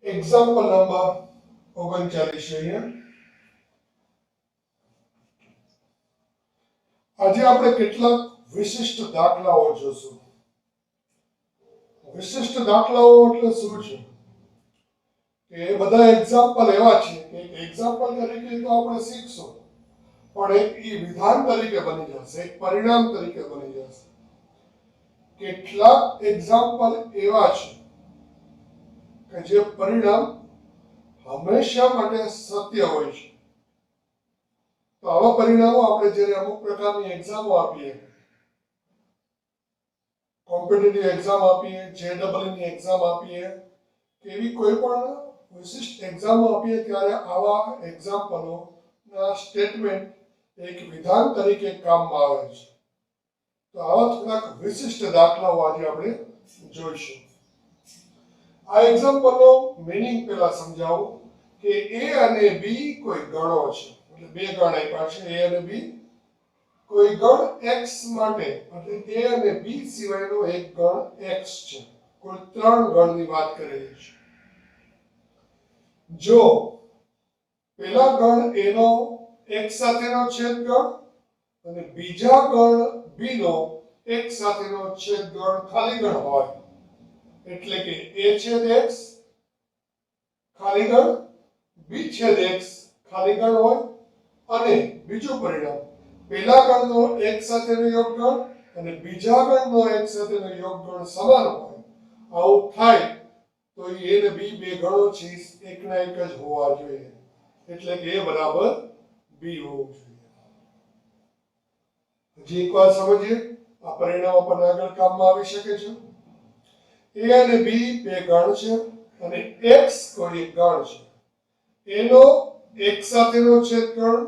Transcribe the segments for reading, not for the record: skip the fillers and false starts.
Example number 39 જોઈએ. આજે આપણે કેટલાક વિશિષ્ટ દાખલાઓ જોશું. વિશિષ્ટ દાખલાઓ એટલે શું છે? કે બધા એક્ઝામ્પલ એવા છે કે એક્ઝામ્પલ તરીકે તો આપણે શીખશું, પણ એક વિધાન તરીકે બની જશે, એક પરિણામ તરીકે બની જશે. કેટલાક એક્ઝામ્પલ એવા છે કે જે પરિણામ હંમેશા માટે સત્ય હોય છે. તો આવા પરિણામો આપણે જ્યારે અમુક પ્રકારની એક્ઝામો આપીએ, કોમ્પિટિટિવ એક્ઝામ આપીએ, જેડબલની એક્ઝામ આપીએ, કે એવી કોઈ પણ વિશિષ્ટ એક્ઝામો આપીએ ત્યારે આવા એક્ઝામ્પલોના સ્ટેટમેન્ટ એક વિધાન તરીકે કામમાં આવે છે. તો આવા થોડાક વિશિષ્ટ દાખલાઓ આજે આપણે જોઈશું. આ એક્ઝામ્પલનો મિનિંગ પહેલા સમજાવું કે a અને b કોઈ ગણો છે, એટલે બે ગણ આપ્યા છે, a અને b. કોઈ ગણ x માટે, એટલે a અને b સિવાયનો એક ગણ x છે. કુલ 3 ગણની વાત કરેલી છે. જો પહેલા ગણ a નો x સાથેનો છેદગણ અને બીજા ગણ b નો x સાથેનો છેદગણ ખાલી ગણ હોય, એટલે કે a છેદ x ખાલી ગણ, b છેદ x ખાલી ગણ હોય, અને બીજું પરિણામ પહેલા ગણનો x સાથેનો યોગગણ અને બીજા ગણનો x સાથેનો યોગગણ સમાન હોય, આવું થાય તો a અને b બે ગણો છે એકના એક જ હોવા જોઈએ, એટલે કે a બરાબર b હોવું જોઈએ. હજી એક વાર સમજીએ, આ પરિણામ આપણને આગળ કામમાં આવી શકે છે. a અને b બે ગણ છે અને x કોઈ એક ગણ છે. a નો x સાથેનો છેદગણ,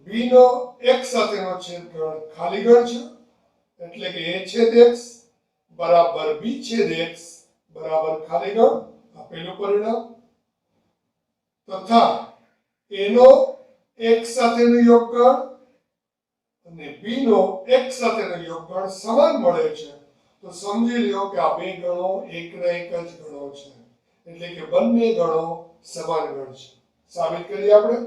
b નો x સાથેનો છેદગણ ખાલી ગણ છે, એટલે કે a છેદ x બરાબર b છેદ x બરાબર ખાલી ગણ. આ પહેલું પરિણામ. તથા a નો x સાથેનો યોગગણ અને b નો x સાથેનો યોગગણ સમાન મળે છે, તો સમજી લ્યો કે આ બે ગણો એકના એક જ ગણો છે, એટલે કે બંને ગણો સમાન ગણ છે. સાબિત કરીએ આપણે.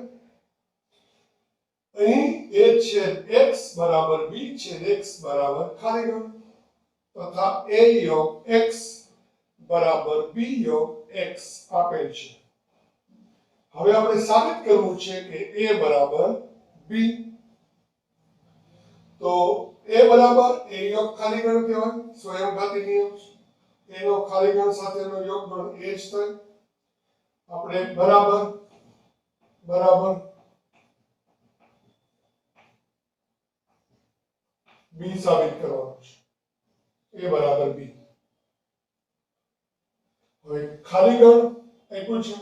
અહીં a છેદ x બરાબર b છેદ x બરાબર ખાલી ગણ, તથા a યોગ x બરાબર b યોગ x આપેલ છે. હવે આપણે સાબિત કરવું છે કે a બરાબર b. તો a બરાબર a યોગ ખાલી ગણ કહેવાય, સ્વયંઘાતી નિયમ છે. a નો ખાલી ગણ સાથેનો યોગગણ a જ થાય. આપણે બરાબર બરાબર b સાબિત કરવાનું છે. a બરાબર b. હવે ખાલી ગણ આપ્યું છે,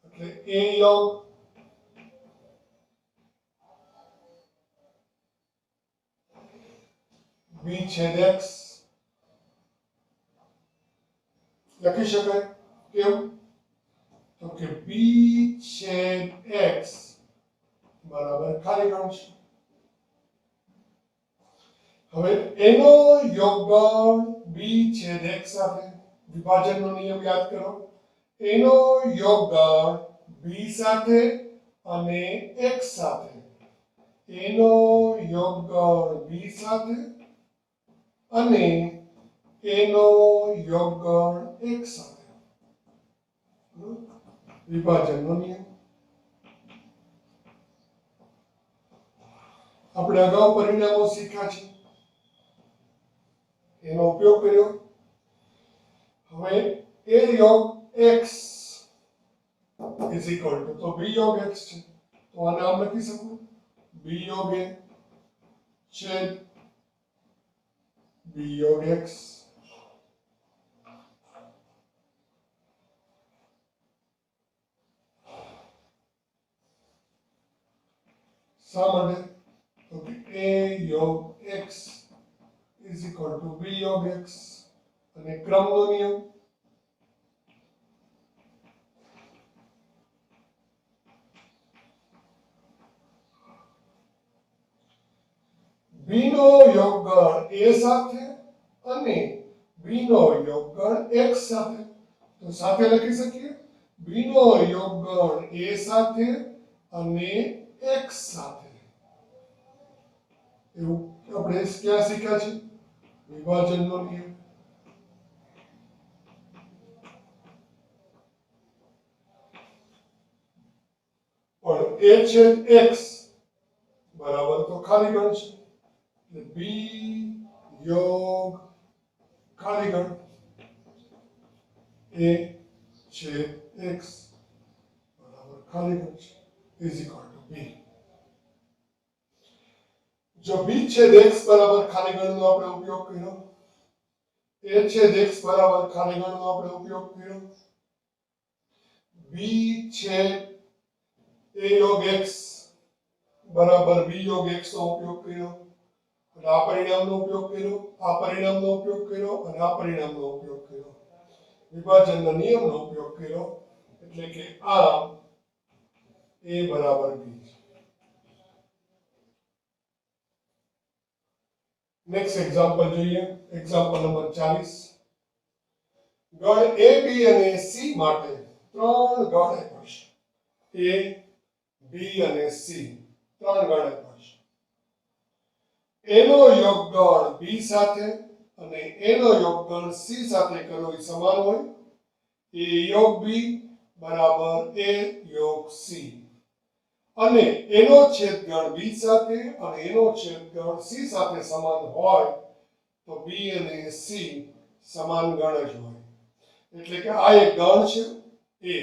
એટલે a યોગ b છેદ x લખી શકાય. કેમ? તો કે b છેદ x બરાબર ખાલી ગણ છે. હવે એનો યોગગણ b છેદ x સાથે, વિભાજનનો નિયમ યાદ કરો. એનો યોગગણ b સાથે અને x સાથે, એનો યોગગણ b સાથે અને એનો યોગગણ x સાથે. વિભાજનનો નિયમ આપણે અગાઉ પરિણામો શીખ્યા છે, એનો ઉપયોગ કર્યો. હવે a યોગ x ઇઝ ઇક્વલ ટુ, તો b યોગ x છે, તો આ નામ લખી શકું b યોગ a છેદ b યોગ x. શા માટે? તો કે a યોગ x is equal to b યોગ x, અને ક્રમનો નિયમ. b નો યોગગણ a સાથે અને b નો યોગગણ x સાથે, તો સાથે લખી શકીએ b નો યોગગણ a સાથે અને x સાથે. એવું આપણે ક્યાં શીખ્યા છે? વિભાજનનો નિયમ. પણ a છેદ x બરાબર તો ખાલી ગણ છે, એટલે b યોગ ખાલી ગણ a છેદ x બરાબર ખાલી ગણ છે ઇઝ ઇક્વલ ટુ b. જો b છેદ x બરાબર ખાલી ગણનો આપણે ઉપયોગ કર્યો, a છેદ x બરાબર ખાલી ગણનો આપણે ઉપયોગ કર્યો, b છેદ a યોગ x બરાબર b યોગ x નો ઉપયોગ કર્યો, અને આ પરિણામનો ઉપયોગ કર્યો, આ પરિણામનો ઉપયોગ કર્યો અને આ પરિણામનો ઉપયોગ કર્યો, વિભાજનના નિયમનો ઉપયોગ કર્યો, એટલે કે આ a બરાબર b. નેક્સ્ટ એક્ઝામ્પલ જોઈએ. Example number 40. ગણ a b અને c માટે ત્રણ ગણ આપ્યા છે. a b અને c ત્રણ ગણ આપ્યા છે. એનો યોગગણ b સાથે અને એનો યોગગણ c સાથે કરો એ સમાન હોય. a યોગ b બરાબર a યોગ c, અને એનો છેદગણ b સાથે અને એનો છેદગણ c સાથે સમાન હોય તો b અને c સમાન ગણ જ હોય. એટલે કે આ એક ગણ છે a,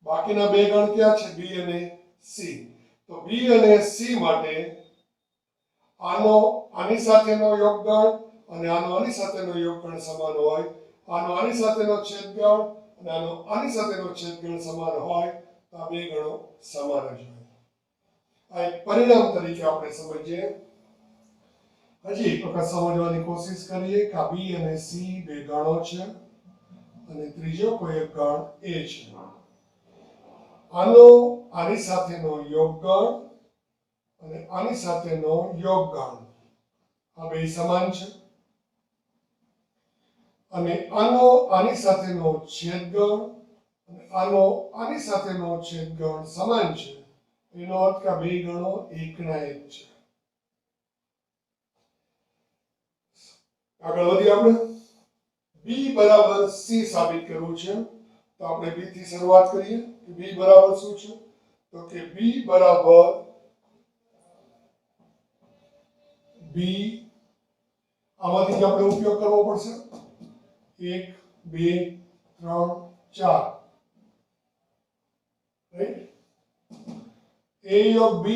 બાકીના બે ગણ ક્યાં છે? b અને c. તો b અને c માટે આનો આની સાથેનો યોગગણ અને આનો આની સાથેનો યોગગણ સમાન હોય, આનો આની સાથેનો છેદગણ અને આનો આની સાથેનો છેદગણ સમાન હોય તો આ બે ગણો સમાન જ હોય. આ એક પરિણામ તરીકે આપણે સમજીએ. હજી એક વખત સમજવાની કોશિશ કરીએ કે આ b અને c બે ગણો છે અને ત્રીજો કોઈ એક ગણ a છે. આનો આની સાથેનો યોગગણ અને આની સાથેનો યોગગણ આ બે સમાન છે, અને આનો આની સાથેનો છેદગણ અને આનો આની સાથેનો છેદગણ સમાન છે. એનો અર્થ કે બે ગણો એકના એક છે. આગળ વધીએ આપણે. b બરાબર c સાબિત કરવું છે તો આપણે b થી શરૂઆત કરીએ. કે b બરાબર શું છે? તો કે b બરાબર b આમાંથી આપણે ઉપયોગ કરવો પડશે. 1 2 3 4, રાઈટ? a યોગ b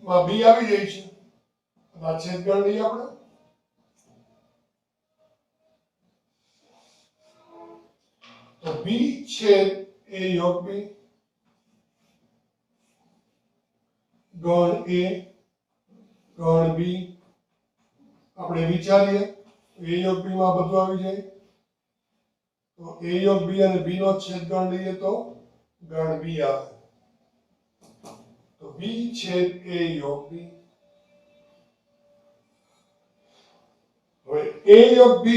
માં b આવી જાય છે, આ છેદગણ લઈએ આપણે. તો b છેદ a યોગ b ગણ a ગણ b. આપણે વિચારીએ a યોગ b માં બધું આવી જાય તો a યોગ b અને b નો છેદગણ લઈએ તો ગણ b આવે. તો b છેદ a યોગ b. હવે a યોગ b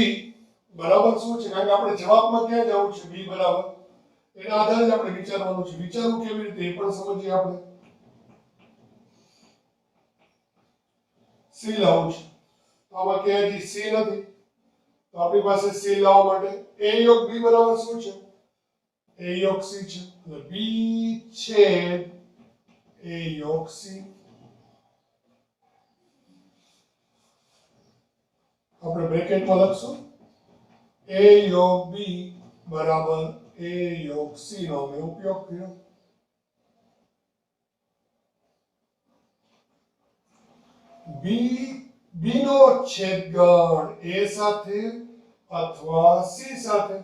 બરાબર શું છે? કારણ કે આપણે જવાબમાં ક્યાં જવું છે? b બરાબર. એના આધારે જ આપણે વિચારવાનું છે. વિચારવું કેવી રીતે એ પણ સમજીએ આપણે. c લાવવું છે તો આમાં ક્યાંય c નથી, તો આપણી પાસે c લાવવા માટે a યોગ b બરાબર શું છે? a યોગ c છે. એટલે b છેદ a યોગ c. આપણે બ્રેકેટમાં લખશું a યોગ b બરાબર a યોગ c નો અમે ઉપયોગ કર્યો. b નો છેદગણ a સાથે અથવા c સાથે,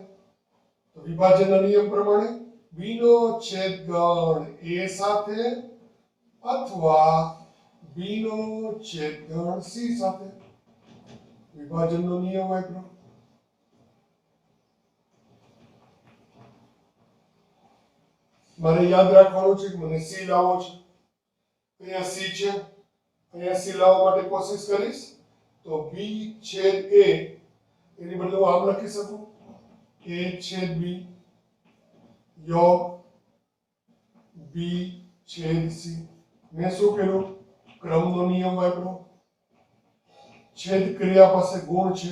તો વિભાજનના નિયમ પ્રમાણે b નો છેદગણ a સાથે અથવા b નો છેદગણ c સાથે. વિભાજનનો નિયમ વાપરો. મારે યાદ રાખવાનું છે કે મને c લાવવો છે. અહીંયા c છે, અહીંયા c લાવવા માટે કોશિશ કરીશ તો b છેદ a એની બદલે હું આમ લખી શકું a છેદ b યોગ બી છેદ સી. મેં શું કર્યું? ક્રમનો નિયમ વાપર્યો. છેદ ક્રિયા પાસે ગુણ છે,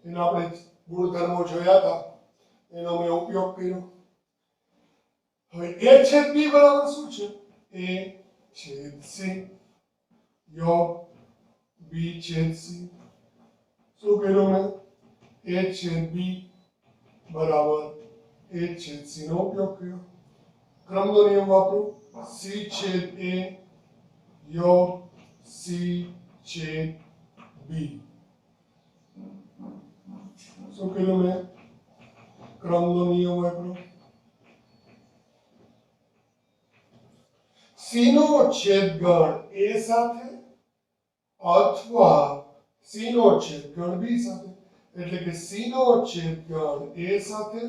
એનો આપણે ગુણધર્મો જોયા હતા, એનો મેં ઉપયોગ કર્યો. હવે એ છેદ બી બરાબર શું છે? એ છેદ સી યોગ બી છેદ સી. શું કર્યું મેં? એ છેદ બી બરાબર એ છેદ સી નો ઉપયોગ કર્યો. ક્રમનો નિયમ વાપરું. સી છેદ એ યોગ સી છેદ બી. શું કર્યું મેં? ક્રમનો નિયમ વાપર્યો. સી નો છેદગણ એ સાથે અથવા સી નો છેદગણ બી સાથે, એટલે કે સી નો છેદગણ એ સાથે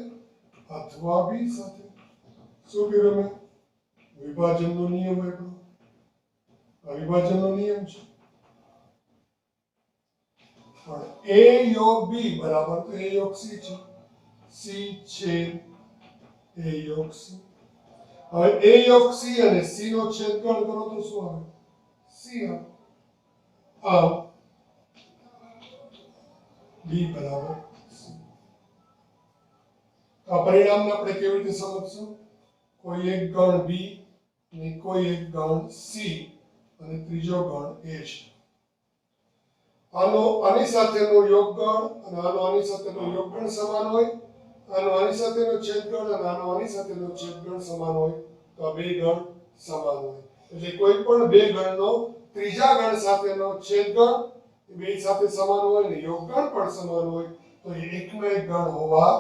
અથવા બી સાથે. શું કર્યું મેં? વિભાજનનો નિયમ વાપર્યો. વિભાજનનો નિયમ છે. પણ એ યોગ બી બરાબર તો એ યોગ સી છે. સી છેદ એ યોગ સી. હવે એ યોગ સી અને સી નો છેદગણ કરો તો શું આવે? સી આવે. આમ બી બરાબર સી. આ પરિણામને આપણે કેવી રીતે સમજશું? કોઈ એક ગણ બી અને કોઈ એક ગણ સી અને ત્રીજો ગણ એ છે. આનો આની સાથેનો યોગગણ અને આનો આની સાથેનો યોગગણ સમાન હોય, આનો આની સાથેનો છેદગણ અને આનો આની સાથેનો છેદગણ સમાન હોય, તો આ બે ગણ સમાન હોય. એટલે કોઈ પણ બે ગણનો ત્રીજા ગણ સાથેનો છેદગણ બે સાથે સમાન હોય ને યોગગણ પણ સમાન હોય, તો એ એકનો એક ગણ હોવા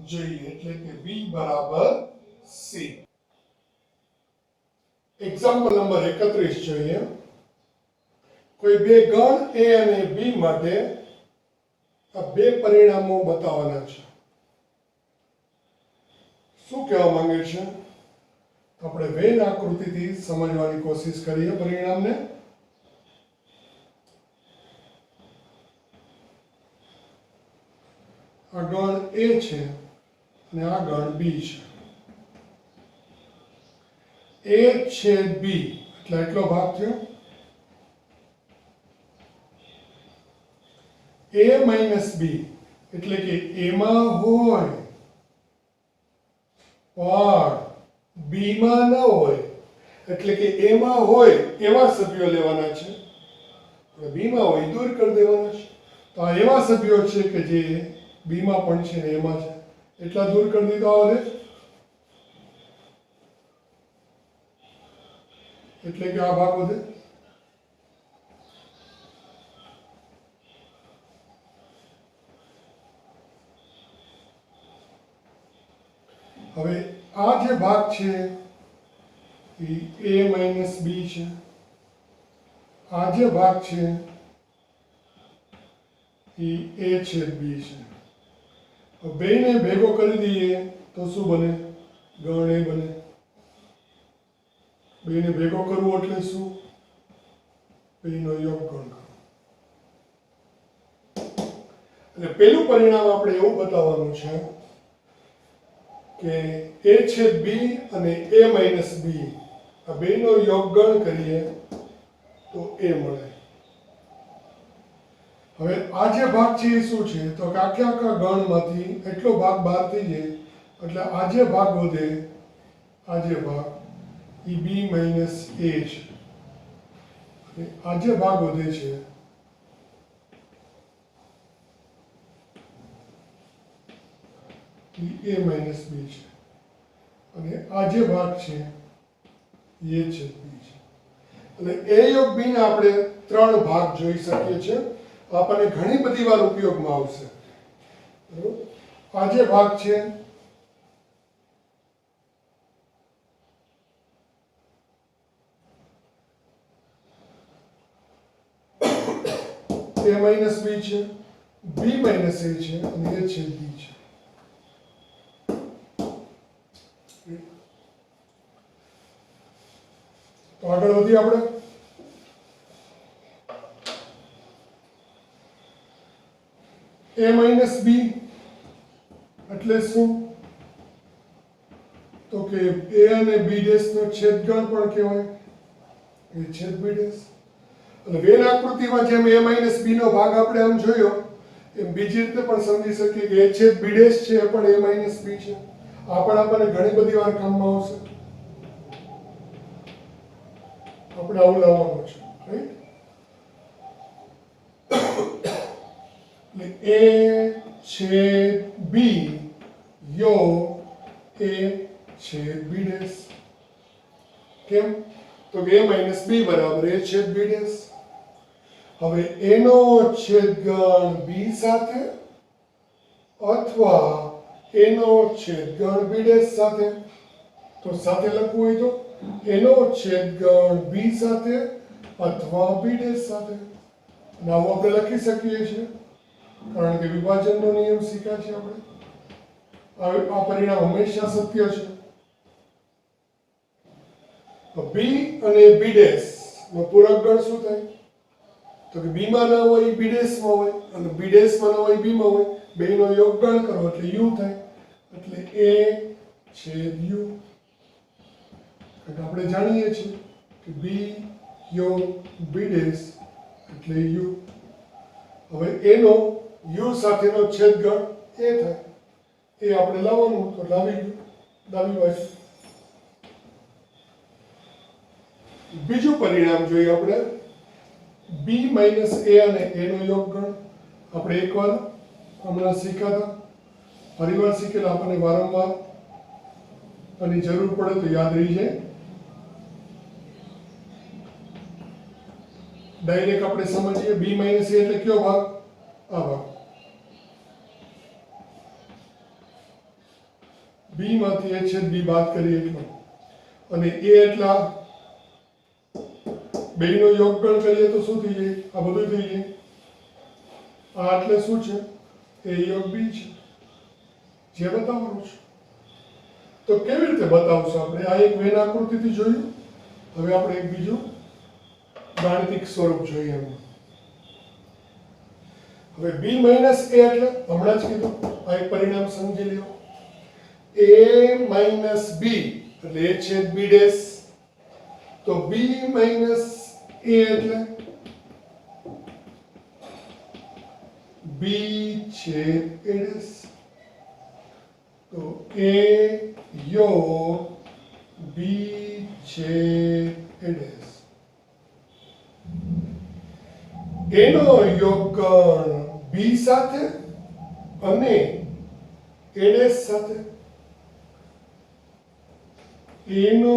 જોઈએ. એટલે કે બી બરાબર સી. એક્ઝામ્પલ નંબર 31 જોઈએ. કોઈ બે ગણ એ અને બી માટે આ બે પરિણામો બતાવવાના છે. શું કહેવા માંગે છે? આપણે વેન આકૃતિથી સમજવાની કોશિશ કરીએ પરિણામને. આ ગણ એ છે અને આ ગણ બી છે. એ છેદ બી એટલે એટલો ભાગ થયો. a માઇનસ બી એટલે કે એમાં હોય પણ બી માં ન હોય, એટલે કે એમાં હોય એવા સભ્યો લેવાના છે, બી માં હોય દૂર કરી દેવાના છે. તો આ એવા સભ્યો છે કે જે બી માં પણ છે ને એમાં છે, એટલા દૂર કરી દીધા આવે, એટલે કે આ ભાગ વધે. હવે આ જે ભાગ છે એ a માઇનસ બી છે. આ જે ભાગ છે એ a છેદ બી છે. હવે બેને ભેગો કરી દઈએ તો શું બને? ગણ એ બને. બેને ભેગો કરવો એટલે શું? બેનો યોગગણ કરો. એટલે પેલું પરિણામ આપણે એવું બતાવવાનું છે કે a છેદ બી અને a માઇનસ બી આ બેનો યોગગણ કરીએ તો એ મળે. હવે આ જે ભાગ છે એ શું છે? તો આખે આખા ગણમાંથી એટલો ભાગ બહાર થઈ જાય, એટલે આ જે ભાગ વધે, આ જે ભાગ એ બી માઇનસ એ છે. આ જે ભાગ વધે છે એ માઇનસ બી છે અને આ જે ભાગ છે એ છે બી છે. એટલે એ યોગ બી ના આપણે ત્રણ ભાગ જોઈ શકીએ છીએ. આપણને ઘણી બધી વાર ઉપયોગમાં આવશે. બરોબર? આ જે ભાગ છે a માઇનસ બી છે, બી માઇનસ એ છે અને એ છે બી છે. તો આગળ વધીએ આપણે. a માઇનસ બી એટલે શું? તો કે a અને b ડેશ નો છેદગણ પણ કહેવાય, એ છેદ b ડેશ. અને વેન આકૃતિમાં જેમ a માઇનસ b નો ભાગ આપણે આમ જોયો એમ બીજી રીતે પણ સમજી શકીએ કે a છેદ b ડેશ છે એ પણ a માઇનસ b છે. આ પણ આપણને ઘણી બધી વાર કામમાં આવશે. આપણે આવું લાવવાનું છે, રાઈટ? એટલે a છેદ b યોગ a છેદ b ડેશ. કેમ? તો કે a માઇનસ b બરાબર a છેદ b ડેશ. હવે a નો છેદગણ b સાથે અથવા a નો છેદગણ b ડેશ સાથે. તો સાથે લખવું હોય તો a નો છેદગણ b સાથે અથવા b ડેશ સાથે. અને આવું આપણે લખી શકીએ છીએ કારણ કે વિભાજનનો નિયમ શીખ્યા છે આપણે. આ પરિણામ હંમેશા સત્ય છે. તો b અને b ડેશ નો પૂરક ગણ શું થાય? તો કે b માં ન હોય b ડેશ માં હોય અને b ડેશ માં ન હોય b માં હોય, બેયનો યોગગણ કરો એટલે u થાય. એટલે a છેદ u. આપણે જાણીએ છીએ કે b યોગ b ડેશ એટલે u. હવે a નો u સાથેનો છેદગણ a થાય. એ આપણે લાવવાનું તો લાવી ગયું ડાબી બાજુ. બીજું પરિણામ જોઈએ આપણે. b માઇનસ a અને a નો યોગગણ. આપણે એકવાર હમણાં શીખ્યા હતા, ફરીવાર શીખેલા, આપણને વારંવાર આની જરૂર પડે તો યાદ રહી જાય. ડાયરેક્ટ આપણે સમજીએ. b માઇનસ a એટલે કયો ભાગ? આ ભાગ. b માંથી a છેદ b બાદ કરીએ એટલે, અને a એટલા બેયનો યોગગણ કરીએ તો શું થઈ જાય? આ બધું થઈ જાય. આ એટલે શું છે? a યોગ b છે, જે બતાવવાનું છે. તો કેવી રીતે બતાવશું આપણે? આ એક વેન આકૃતિથી જોયું. હવે આપણે એક બીજું ગાણિતિક સ્વરૂપ જોઈએ એમ. હવે b માઇનસ a એટલે હમણાં જ કીધું, આ એક પરિણામ સમજી લ્યો. a માઇનસ b એટલે a છેદ b ડેશ. તો b માઇનસ a એટલે b છેદ a ડેશ. તો a યોગ b છેદ a ડેશ. a નો યોગગણ b સાથે અને a ડેશ સાથે. a નો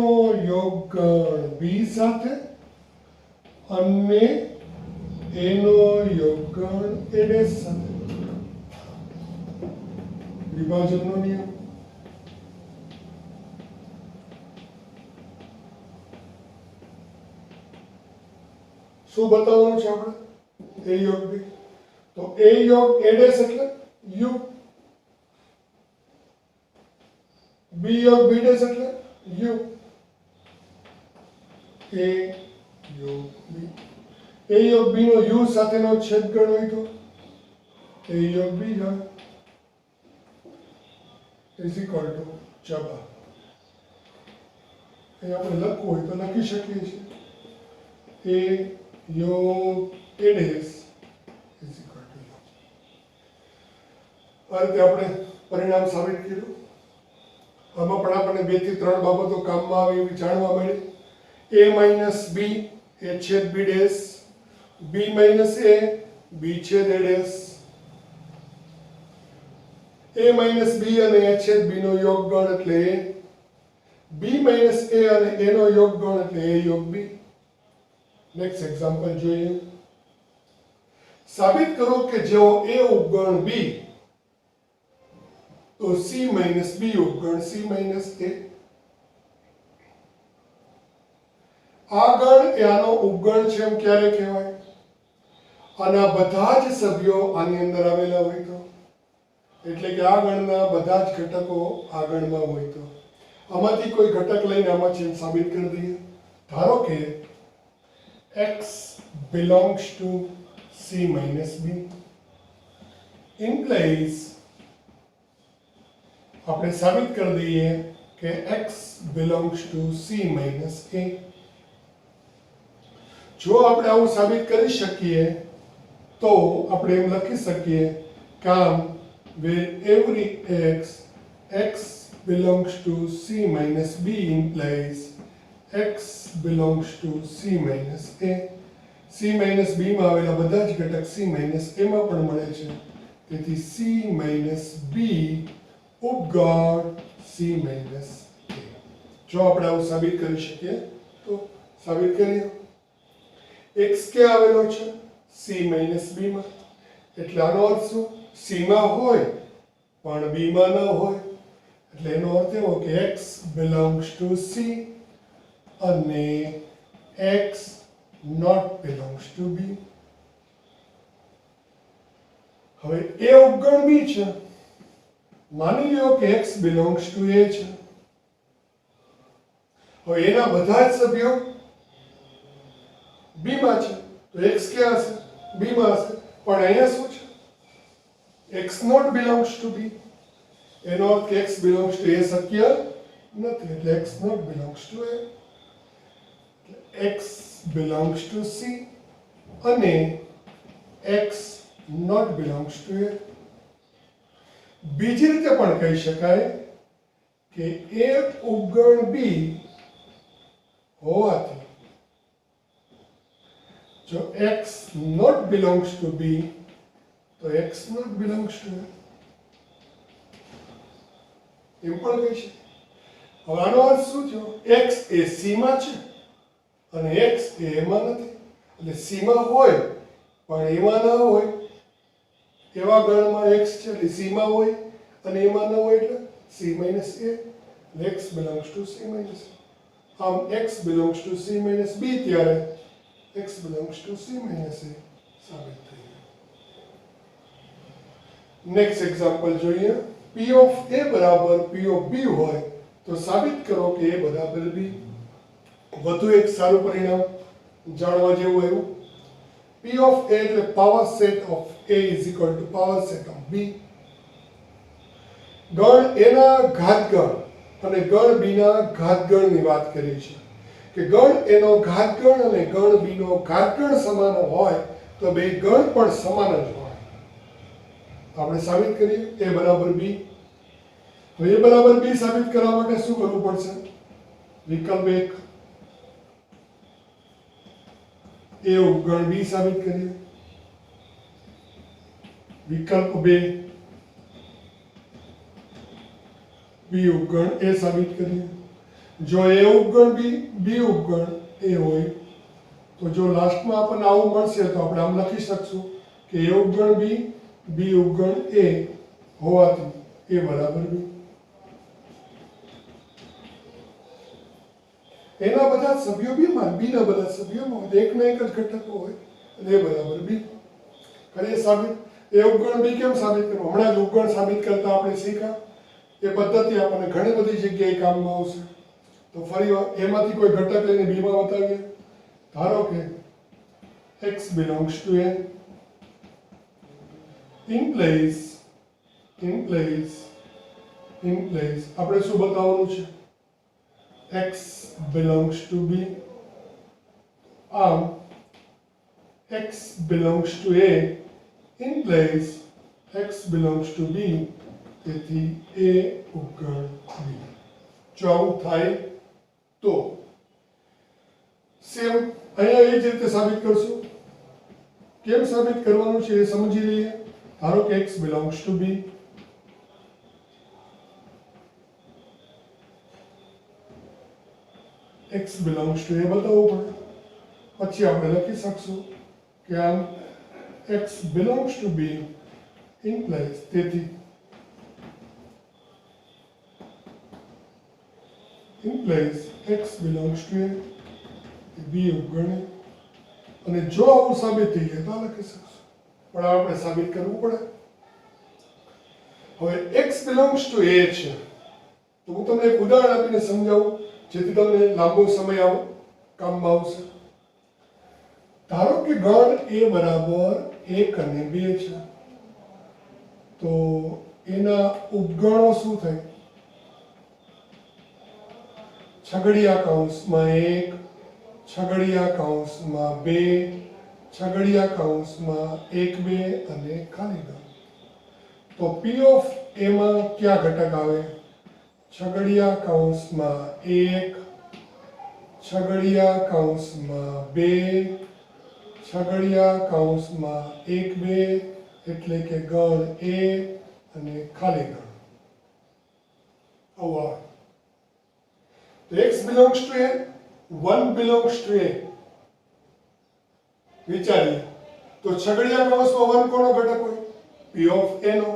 યોગગણ b સાથે અને a નો યોગગણ a ડેશ સાથે. વિભાજનનો નિયમ. શું બતાવવાનું છે આપણે? a યોગ b. તો a યોગ a ડેશ એટલે u, b યોગ b ડેશ એટલે u. a યોગ b. a યોગ b નો u સાથેનો છેદગણ હોય તો a યોગ b જાય is equal to જવાબ. એ આપણે લખવું હોય તો લખી શકીએ છીએ. a યોગ a dash is equal to u. આ રીતે આપણે પરિણામ સાબિત કર્યું. આમાં પણ આપણને 2 થી 3 બાબતો કામમાં આવે એવી જાણવા મળી. a માઇનસ b a છેદ b dash, b minus a b છેદ a dash. a minus b અને a છેદ b નો યોગગણ એટલે a, b માઇનસ a અને a નો યોગગણ એટલે a યોગ b. નેક્સ્ટ એક્ઝામ્પલ જોઈએ. સાબિત કરો કે જેવો a ઉપગણ b તો c minus b ઉપગણ c minus a. આ ગણ એ આનો ઉપગણ છે એમ ક્યારે કહેવાય? આના બધા જ સભ્યો આની અંદર આવેલા હોય તો. એટલે કે આ ગણના બધા જ ઘટકો આ ગણમાં હોય તો. આમાંથી કોઈ ઘટક લઈને આમાં છે સાબિત કરી દઈએ. ધારો કે x belongs to c minus b implies આપણે સાબિત કરી દઈએ કે x belongs to c minus a. જો આપણે આવું સાબિત કરી શકીએ તો આપણે એમ લખી શકીએ કામ where every x belongs to c minus b implies x belongs to c minus a. c minus b માં આવેલા બધા જ ઘટક c minus a માં પણ મળે છે, તેથી c minus b ઉપગણ c minus a. જો આપણે આવું સાબિત કરી શકીએ તો સાબિત કરીએ. x ક્યાં આવેલો છે? c minus b માં, એટલે આનો અર્થ શું? c માં હોય પણ b માં ન હોય, એટલે એનો અર્થ એવો કે x belongs to c અને x not belongs to b. હવે a ઉપગણ b છે, માની લ્યો કે x belongs to a છે. હવે એના બધા જ સભ્યો b માં છે, તો x ક્યાં હશે? b માં હશે. પણ અહીંયા શું છે? x not belongs to b. એનો અર્થ કે x belongs to a શક્ય નથી, એટલે x not belongs to a. x belongs to c અને x not belongs to a. બીજી રીતે પણ કહી શકાય કે a ઉપગણ b હોવાથી જો x not belongs to b તો x not belongs to a. એમ પણ કહી શકાય. હવે આનો અર્થ શું થયો? x એ c માં છે અને x એ એમાં નથી, એટલે c માં હોય પણ એમાં ન હોય એવા ગણમાં x છે, એટલે c માં હોય અને એમાં ન હોય એટલે c minus a, x belongs to c minus a. આમ x belongs to c minus b ત્યારે x belongs to c minus a સાબિત થઈ ગયું. નેક્સ્ટ એક્ઝામ્પલ જોઈએ. p of a બરાબર p of b હોય તો સાબિત કરો કે a બરાબર b. વધુ એક સારું પરિણામ જાણવા જેવું આવ્યું. p of a એટલે power set of a is equal to power set of b. ગણ a ના ઘાતગણ અને ગણ b ના ઘાતગણની વાત કરી છે કે ગણ a નો ઘાતગણ અને ગણ b નો ઘાતગણ સમાન હોય તો બે ગણ પણ સમાન જ હોય. આપણે સાબિત કરીએ a બરાબર b. હવે a બરાબર b સાબિત કરવા માટે શું કરવું પડશે? વિકલ્પ 1 a ઉપગણ b સાબિત કરીએ. વિકલ્પ 2 b ઉપગણ a સાબિત કરીએ. જો a ઉપગણ b ઉપગણ a હોય તો જો લાસ્ટમાં આપણને આવું મળશે તો આપણે આમ લખી શકશું કે a ઉપગણ b ઉપગણ a હોવાથી a બરાબર b. એના બધા સભ્યો b માં, b ના બધા સભ્યોમાં હોય, એકના એક જ ઘટકો હોય એટલે a બરાબર b. કરીએ સાબિત. a ઉપગણ b કેમ સાબિત કરવું? હમણાં જ ઉપગણ સાબિત કરતા આપણે શીખ્યા. એ પદ્ધતિ આપણને ઘણી બધી જગ્યાએ કામમાં આવશે. તો ફરી એમાંથી કોઈ ઘટક લઈને b માં બતાવીએ. ધારો કે x belongs to a implies આપણે શું બતાવવાનું છે? x belongs to b. આમ x belongs to a implies x belongs to b, તેથી a ઉપગણ b. જો આવું થાય તો સેમ અહીંયા એ જ રીતે સાબિત કરશું. કેમ સાબિત કરવાનું છે એ સમજી લઈએ. ધારો કે x belongs to b. x belongs to a બતાવવું પડે. પછી આપણે લખી શકશું કે આમ x belongs to b implies, તેથી implies x belongs to a, b ઉપગણ. અને જો આવું સાબિત થઈ જાય તો લખી શકશું, પણ આપણે સાબિત કરવું પડે. હવે x belongs to a છે તો હું તમને એક ઉદાહરણ આપીને સમજાવું જેથી તમને લાંબો સમય કામમાં આવશે. ધારો કે ગણ a બરાબર 1 અને 2 છે તો એના ઉપગણો શું થાય? છગડીયા કૌંસમાં 1 છગડીયા કૌંસમાં 2 છગડીયા કૌંસમાં 1 2 અને ખાલી ગણ. તો P of A માં કયા ઘટક આવે? છગડીયા કૌંસમાં 1 છગડીયા કૌંસમાં 2 છગડીયા કૌંસમાં 1 2 એટલે કે ગણ A અને ખાલી ગણ. આવું આવે. તો x belongs to A, 1 belongs to A. વિચારીએ તો છગડીયા કૌંસમાં 1 કોનો ઘટક હોય? P of A નો.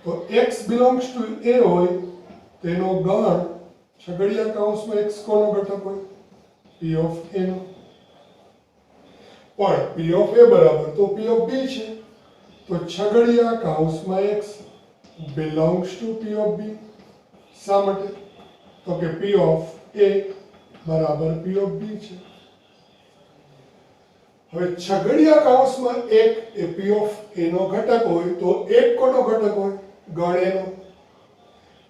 તો x belongs to A હોય તેનો ગણ છગડીયા કૌંસમાં x કોનો ઘટક હોય? P of A નો. પણ P of A બરાબર તો P of B છે. તો છગડીયા કૌંસમાં x belongs to P of B. શા માટે? તો કે P of A બરાબર P of B છે. હવે છગડીયા કૌંસમાં 1 એ P of A નો ઘટક હોય તો 1 કોનો ઘટક હોય? ગણ A નો.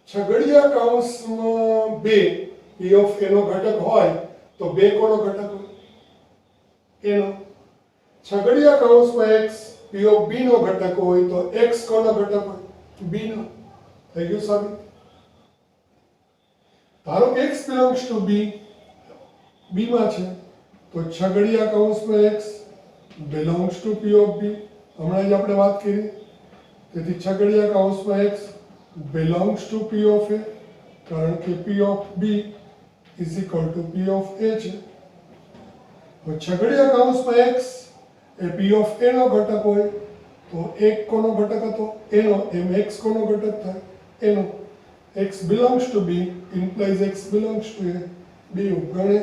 છગડીયા કૌંસમાં 2 P of A નો ઘટક હોય તો 2 કોનો ઘટક હોય? A નો. છગડીયા કૌંસમાં x P of B નો ઘટક હોય તો x કોનો ઘટક હોય? B નો. થઈ ગયું સાબિત. ધારો કે x belongs to B, B માં છે તો છગડીયા કૌંસમાં x belongs to P of B. હમણાં જ આપણે વાત કરી. તેથી છગડીયા કૌંસમાં x belongs to P of A કારણ કે P of B is equal to P of A છે. તો છગડીયા કૌંસમાં x A P of A નો ઘટક હોય તો 1 કોનો ઘટક હતો? A no. એમ x કોનો ઘટક થાય? A નો. x belongs to B implies x belongs to A. B ઉપગણ A.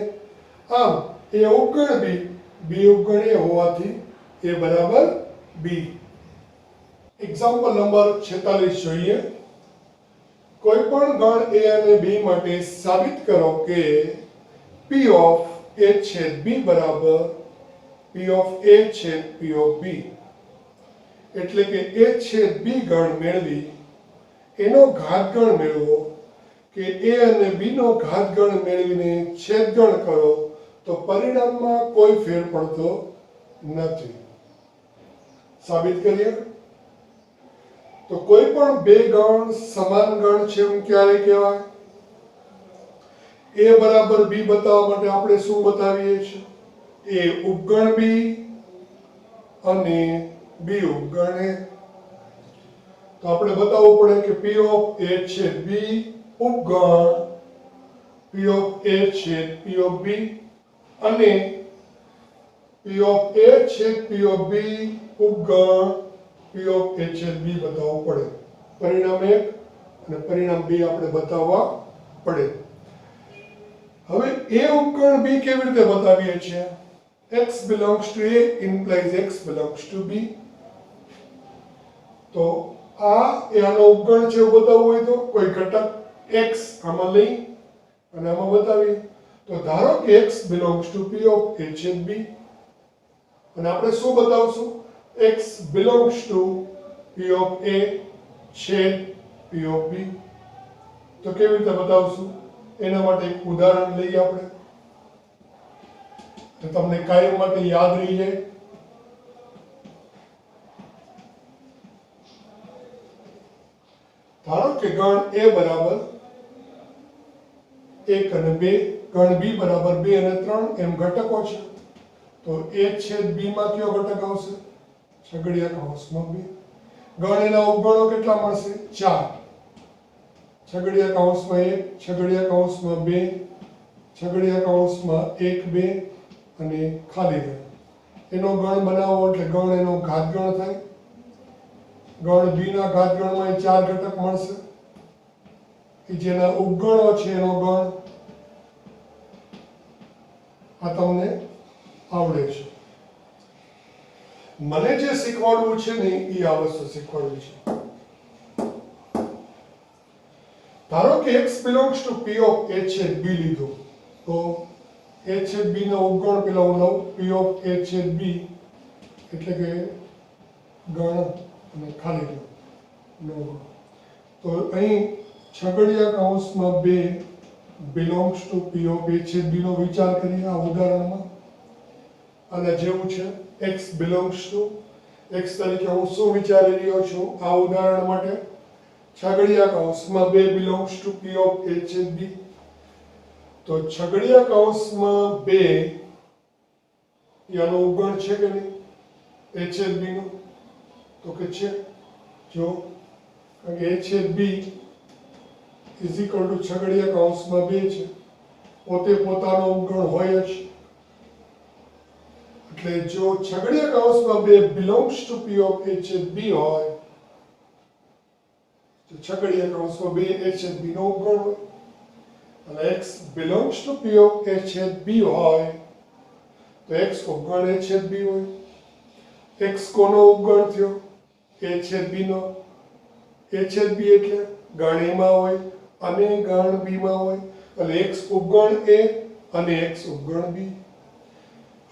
આમ A ઉપગણ B, B ઉપગણ A હોવાથી A બરાબર B. એક્ઝામ્પલ નંબર 46 જોઈએ. કોઈ પણ ગણ A અને B માટે સાબિત કરો કે P of A છેદ B બરાબર P of A છેદ P of B. એટલે કે A છેદ B ગણ મેળવી એનો ઘાતગણ મેળવો કે A અને B નો ઘાતગણ મેળવીને છેદગણ કરો તો પરિણામમાં કોઈ ફેર પડતો નથી. સાબિત કરીએ તો કોઈ પણ બે ગણ સમાન ગણ છે એમ ક્યારે કહેવાય? A બરાબર B બતાવવા માટે આપણે શું બતાવીએ છીએ? A ઉપગણ B અને B ઉપગણ A. તો આપણે બતાવવું પડે કે P of A છેદ B ઉપગણ P of A છેદ P of B અને P of A છેદ P of B ઉપગણ P of A છેદ B બતાવવું પડે. પરિણામ 1 અને પરિણામ 2 આપણે બતાવવા પડે. હવે A ઉપગણ B કેવી રીતે બતાવીએ છીએ? x belongs to A implies x belongs to B. તો આ એ આનો ઉપગણ છે એવું બતાવવું હોય તો કોઈ ઘટક x આમાં લઈ અને આમાં બતાવીએ. તો ધારો કે x belongs to P of A છેદ B અને આપણે શું બતાવશું? x belongs to P of A છેદ P of B. તો કેવી રીતે બતાવશું? એના માટે એક ઉદાહરણ લઈએ આપણે તો તમને કાયમ માટે યાદ રહી જાય. ધારો કે ગણ A બરાબર 1 અને 2, ગણ B બરાબર 2 અને 3 એમ ઘટકો છે. તો A છેદ B માં કયો ઘટક આવશે? છગડીયા કૌંસમાં 2. ગણ એના ઉપગણો કેટલા મળશે? 4. છગડીયા કૌંસમાં 1 છગડીયા કૌંસમાં 2 છગડીયા કૌંસમાં 1 2 અને ખાલી ગણ. એનો ગણ બનાવો એટલે ગણ એનો ઘાતગણ થાય. ગણ B ના ઘાતગણમાં 4 ઘટક મળશે કે જેના ઉપગણો છે એનો ગણ. આ તમને આવડે છે. મને જે શીખવાડવું છે ને એ આ વસ્તુ શીખવાડવી છે. ધારો કે x belongs to P of A છેદ B લીધું તો A છેદ B નો ઉપગણ પેલા હું લઉં P of A છેદ B એટલે કે ગણ અને ખાલી ગણ. તો અહીં છગડીયા કૌંસમાં 2 belongs to P of A છેદ બી નો વિચાર કરીએ આ ઉદાહરણમાં. અને જેવું છે x બિલોંગ્સ ટુ x તરીકે હું શું વિચારી રહ્યો છું આ ઉદાહરણ માટે? છગડીયા કૌંસમાં 2 belongs to P of A છેદ બી. તો છગડીયા કૌંસમાં 2 યાનો ઉગણ છે કે નહીં એ છેદ બી નો? તો કે છે. જો કારણ કે એ છેદ બી ઇઝ ઇક્વલ ટુ છગડીયા કૌંસમાં 2 છે, પોતે પોતાનો ઉગણ હોય જ. એટલે જો છગડીયા કૌંસમાં 2 belongs to P of A છેદ બી હોય તો છગડીયા કૌંસમાં 2 એ છેદ બી નો ઉગણ હોય. અને x belongs to P of A છેદ બી હોય તો x ઉગણ એ છેદ બી હોય. x કોનો ઉગણ થયો? એ છેદ બી નો. એ છેદ બી એટલે ગણ એ માં હોય અને ગણ બી માં હોય. એટલે x ઉગણ એ અને x ઉગણ બી.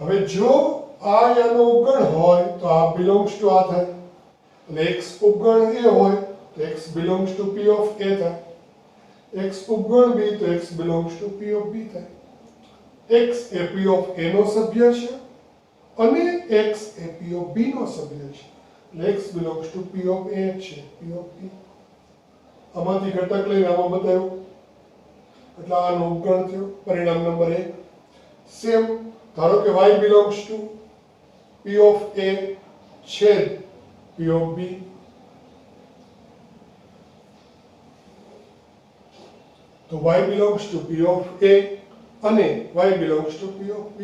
હવે જો આ યાનો ઉગણ હોય તો આ બિલોંગ્સ ટુ આ થાય. અને x ઉગણ એ હોય તો x belongs to P of A થાય. x ઉગણ બી તો x belongs to P of B થાય. x એ પી ઓફ એ નો સભ્ય છે અને x એ પી ઓફ બી નો સભ્ય છે. એટલે x belongs to P of A છે, પી ઓફ બી. આમાંથી ઘટક લઈને આમાં બતાવ્યું એટલે આનો ઉગણ થયો. પરિણામ નંબર 1. સેમ ધારો કે y belongs to P of A છેદ પી ઓફ બી. તો y belongs to p of a અને y belongs to p of b.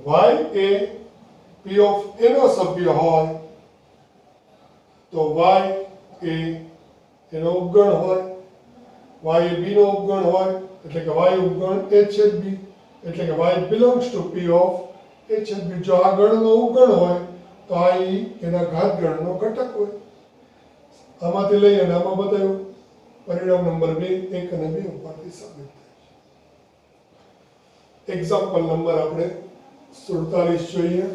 y A p of a નો સભ્ય હોય તો y એ એનો ઉગણ હોય. y એ b નો ઉગણ હોય એટલે કે y ઉગણ a છેદ b. એટલે કે y belongs to p of a છેદ b. જો આ ગણનો ઉગણ હોય તો આ એના ઘાત ગણનો ઘટક હોય. આમાંથી લઈ અને આમાં બતાવ્યું. પરિણામ નંબર 2 1 અને 2 ઉપરથી સાબિત થાય છે. એક્ઝામ્પલ નંબર આપણે 47 જોઈએ.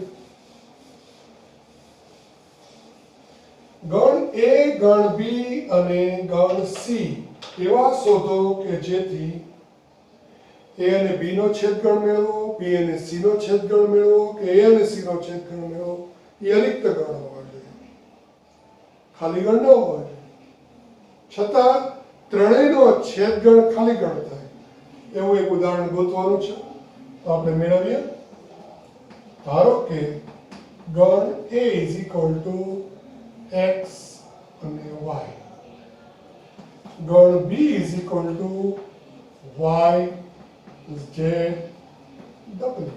ગણ A, ગણ B અને ગણ C એવા શોધો કે જેથી A અને B નો છેદગણ મેળવો, B અને C નો છેદગણ મેળવો કે A અને C નો છેદગણ મેળવો. એ અરિક્ત ગણ હોવા જોઈએ, ખાલી ગણ ન હોવા જોઈએ. છતાં ત્રણેયનો છેદગણ ખાલી ગણ થાય એવું એક ઉદાહરણ ગોતવાનું છે. તો આપણે મેળવીએ. ધારો કે ગણ A is equal to x અને y, ગણ B is equal to y z w,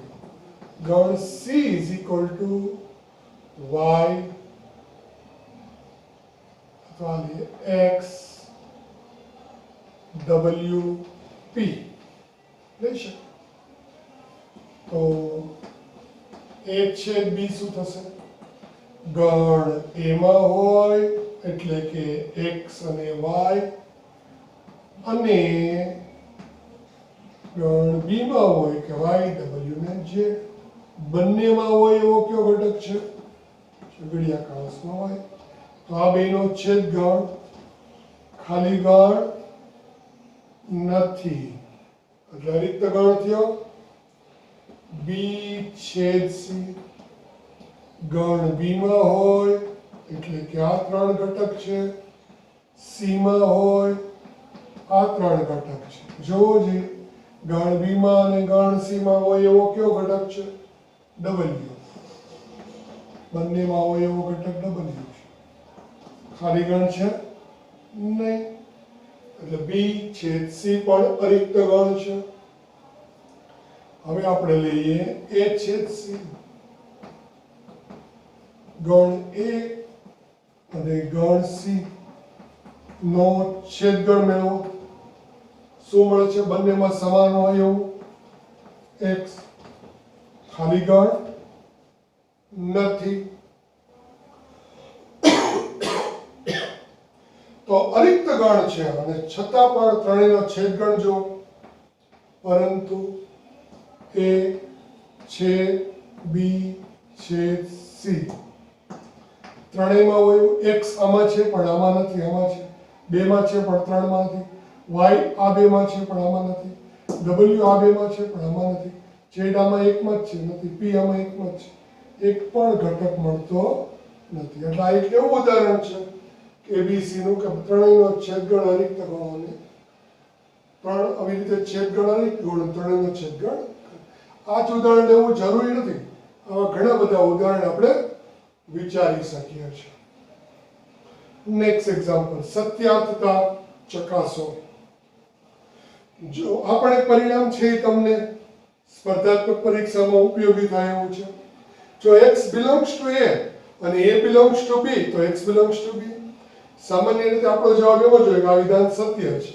ગણ C is equal to y અથવા x WP લઈ શકે. તો A છેદ B શું થશે? ગણ A માં હોય એટલે કે x અને y, અને ગણ B માં હોય કે y W ને z. બંનેમાં હોય એવો કયો ઘટક છે? છગડીયા કૌંસમાં હોય. તો આ બેનો છેદગણ ખાલી ગણ નથી એટલે રિક્ત ગણ થયો. B છેદ C ગણ B માં હોય એટલે કે આ ત્રણ ઘટક છે, C માં હોય આ ત્રણ ઘટક છે. જોવો જોઈએ ગણ B માં અને ગણ C માં હોય એવો કયો ઘટક છે? W. બંનેમાં હોય એવો ઘટક W છે. ખાલી ગણ છે નહીં એટલે B છેદ C પણ અરિક્ત ગણ છે. હવે આપણે લઈએ A છેદ C. ગણ A અને ગણ C નો છેદગણ મેળવો. શું મળે છે? બંનેમાં સમાન હોય એવું x. ખાલી ગણ નથી. તો અરિક્ત ગણ છે અને છતાં પણ ત્રણેયનો છેદગણ જો, પરંતુ A છેદ B છેદ C ત્રણેયમાં હોય. x આમાં છે પણ આમાં નથી, આમાં છે. બેમાં છે પણ ત્રણમાં નથી. y આ બેમાં છે પણ આમાં નથી, w આ બેમાં છે પણ આમાં નથી, z આમાં એકમાં જ છે નથી, p આમાં એકમાં જ છે, એક પણ ઘટક મળતો નથી. એટલે આ એક એવું ઉદાહરણ છે કે abc નું કે ત્રણેયનો છેદગણ અરિક્ત ગણોને ત્રણ આવી રીતે છેદગણ અરિક્ત ગણ ત્રણેયનો છેદગણ. આ જ ઉદાહરણ લેવું જરૂરી નથી, આવા ઘણા બધા ઉદાહરણ આપણે વિચારી શકીએ છીએ. નેક્સ્ટ એક્ઝામ્પલ, સત્યાર્થતા ચકાસો. જો આ પણ એક પરિણામ છે, એ તમને સ્પર્ધાત્મક પરીક્ષામાં ઉપયોગી થાય એવું છે. જો x belongs to a અને a belongs to b, તો x belongs to b. સામાન્ય રીતે આપણો જવાબ એવો જોઈએ કે આ વિધાન સત્ય છે.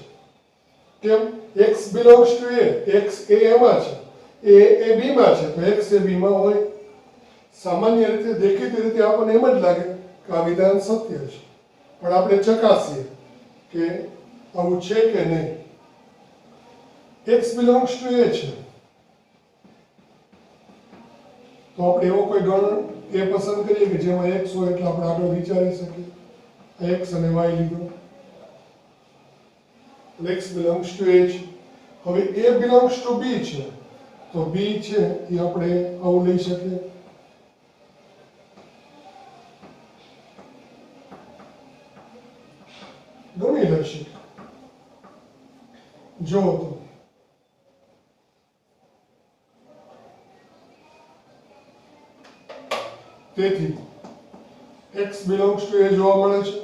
કેમ? x belongs to a, x એ એમાં છે, a b માં છે, તો x એ b માં હોય. સામાન્ય રીતે દેખીતી રીતે આપણને એમ જ લાગે કે આ વિધાન સત્ય છે, પણ આપણે ચકાસીએ કે આવું છે કે નહીં. x belongs to a છે, તો આપણે એવો કોઈ ગણ એ પસંદ કરીએ કે જેમાં x હોય, એટલે આપણે આગળ વિચારી શકીએ. x અને y લીધો, x belongs to a છે. હવે a belongs to b છે, તો b છે એ આપણે આવું લઈ શકીએ. ગણી લઈશું. જો તો તેથી x belongs to a જોવા મળે છે,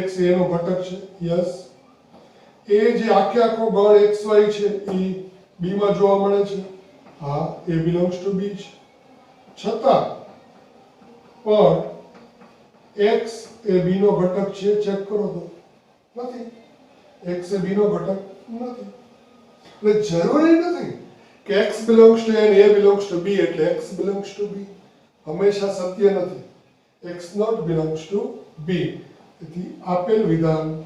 x એ નો ઘટક છે, યસ. એ જે આખે આખો ગણ xy છે એ b માં જોવા મળે છે, હા, a belongs to b છે. છતાં પણ x એ b નો ઘટક છે, ચેક કરો તો નથી. x એ b નો ઘટક નથી. એટલે જરૂરી નથી કે x belongs to a અને a belongs to b એટલે x belongs to b. હંમેશા સત્ય નથી. x not belongs to b. તેથી આપેલ વિધાન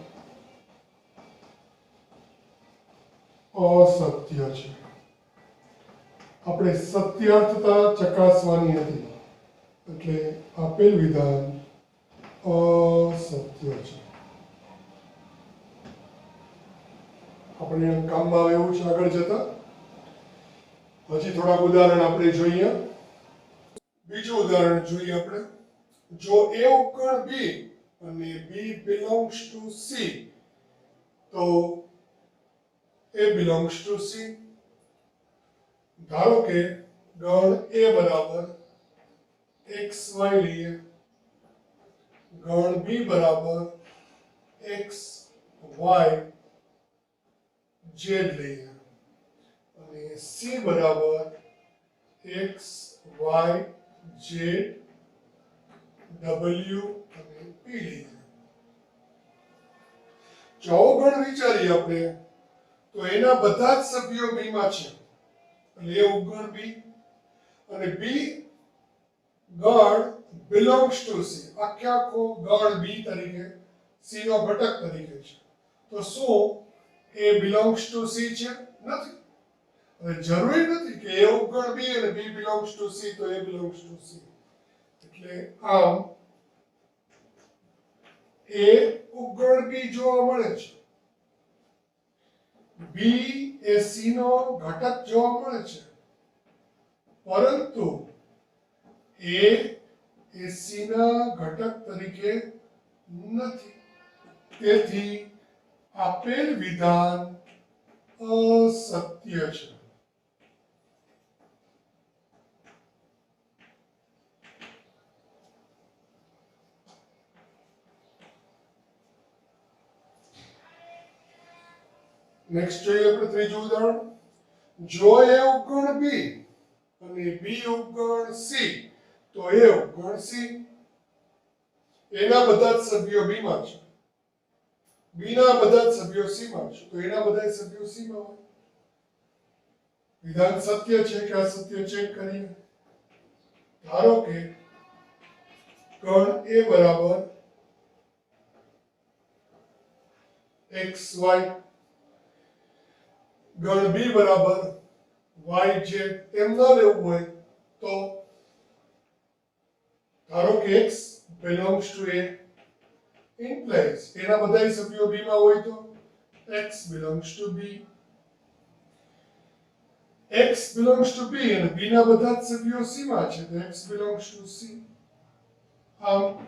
અસત્ય છે. આપણે સત્યાર્થતા ચકાસવાની હતી, એટલે આપેલ વિધાન અસત્ય છે. આપણે કામમાં આવે એવું છે આગળ જતા. હજી થોડાક ઉદાહરણ આપણે જોઈએ. બીજું ઉદાહરણ જોઈએ આપણે. જો a ઉપગણ b અને b belongs to c, તો a belongs to c. ધારો કે ગણ a બરાબર xy લઈએ, ગણ b બરાબર xy z લઈએ અને c બરાબર x y z w અને p લઈએ. જો ગણ વિચારીએ આપણે, તો એના બધા જ સભ્યો b માં છે, એટલે a ઉપગણ b અને b ગણ belongs to c, આખે આખો ગણ b તરીકે c નો ઘટક તરીકે છે. તો શું a belongs to c છે? નથી. હવે જરૂરી નથી કે a ઉપગણ b અને b belongs to c તો a belongs to c. એટલે આમ a ઉપગણ b જોવા મળે છે, b એ c નો ઘટક જોવા મળે છે, પરંતુ a એ c ના ઘટક તરીકે નથી. તેથી આપેલ વિધાન અસત્ય છે. નેક્સ્ટ જોઈએ આપણે ત્રીજું ઉદાહરણ. જો a ઉપગણ b અને b ઉપગણ c, તો a ઉપગણ c. એના બધા જ સભ્યો b માં છે, b ના બધા જ સભ્યો c માં છે, તો એના બધા સભ્યો c માં હોય. વિધાન સત્ય છે કે અસત્ય ચેક કરીએ. ધારો કે ગણ a બરાબર xy, ગણ b બરાબર yz, એમ ન લેવું હોય તો ધારો કે x belongs to a implies એના બધા સભ્યો b માં હોય તો x belongs to b. x belongs to b અને b ના બધા જ સભ્યો c માં છે તો x belongs to c. આમ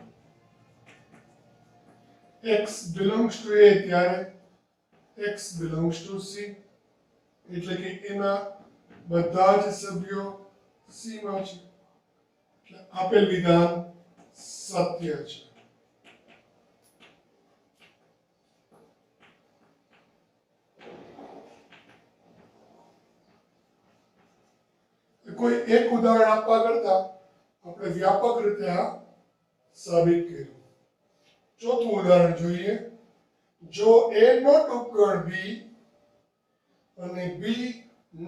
x belongs to a ત્યારે x belongs to c એટલે કે એના બધા જ સભ્યો c માં છે એટલે આપેલ વિધાન સત્ય છે. કોઈ એક ઉદાહરણ આપવા કરતા આપણે વ્યાપક રીતે આ સાબિત કર્યું. ચોથું ઉદાહરણ જોઈએ. જો a નોટ ઉપગણ b અને b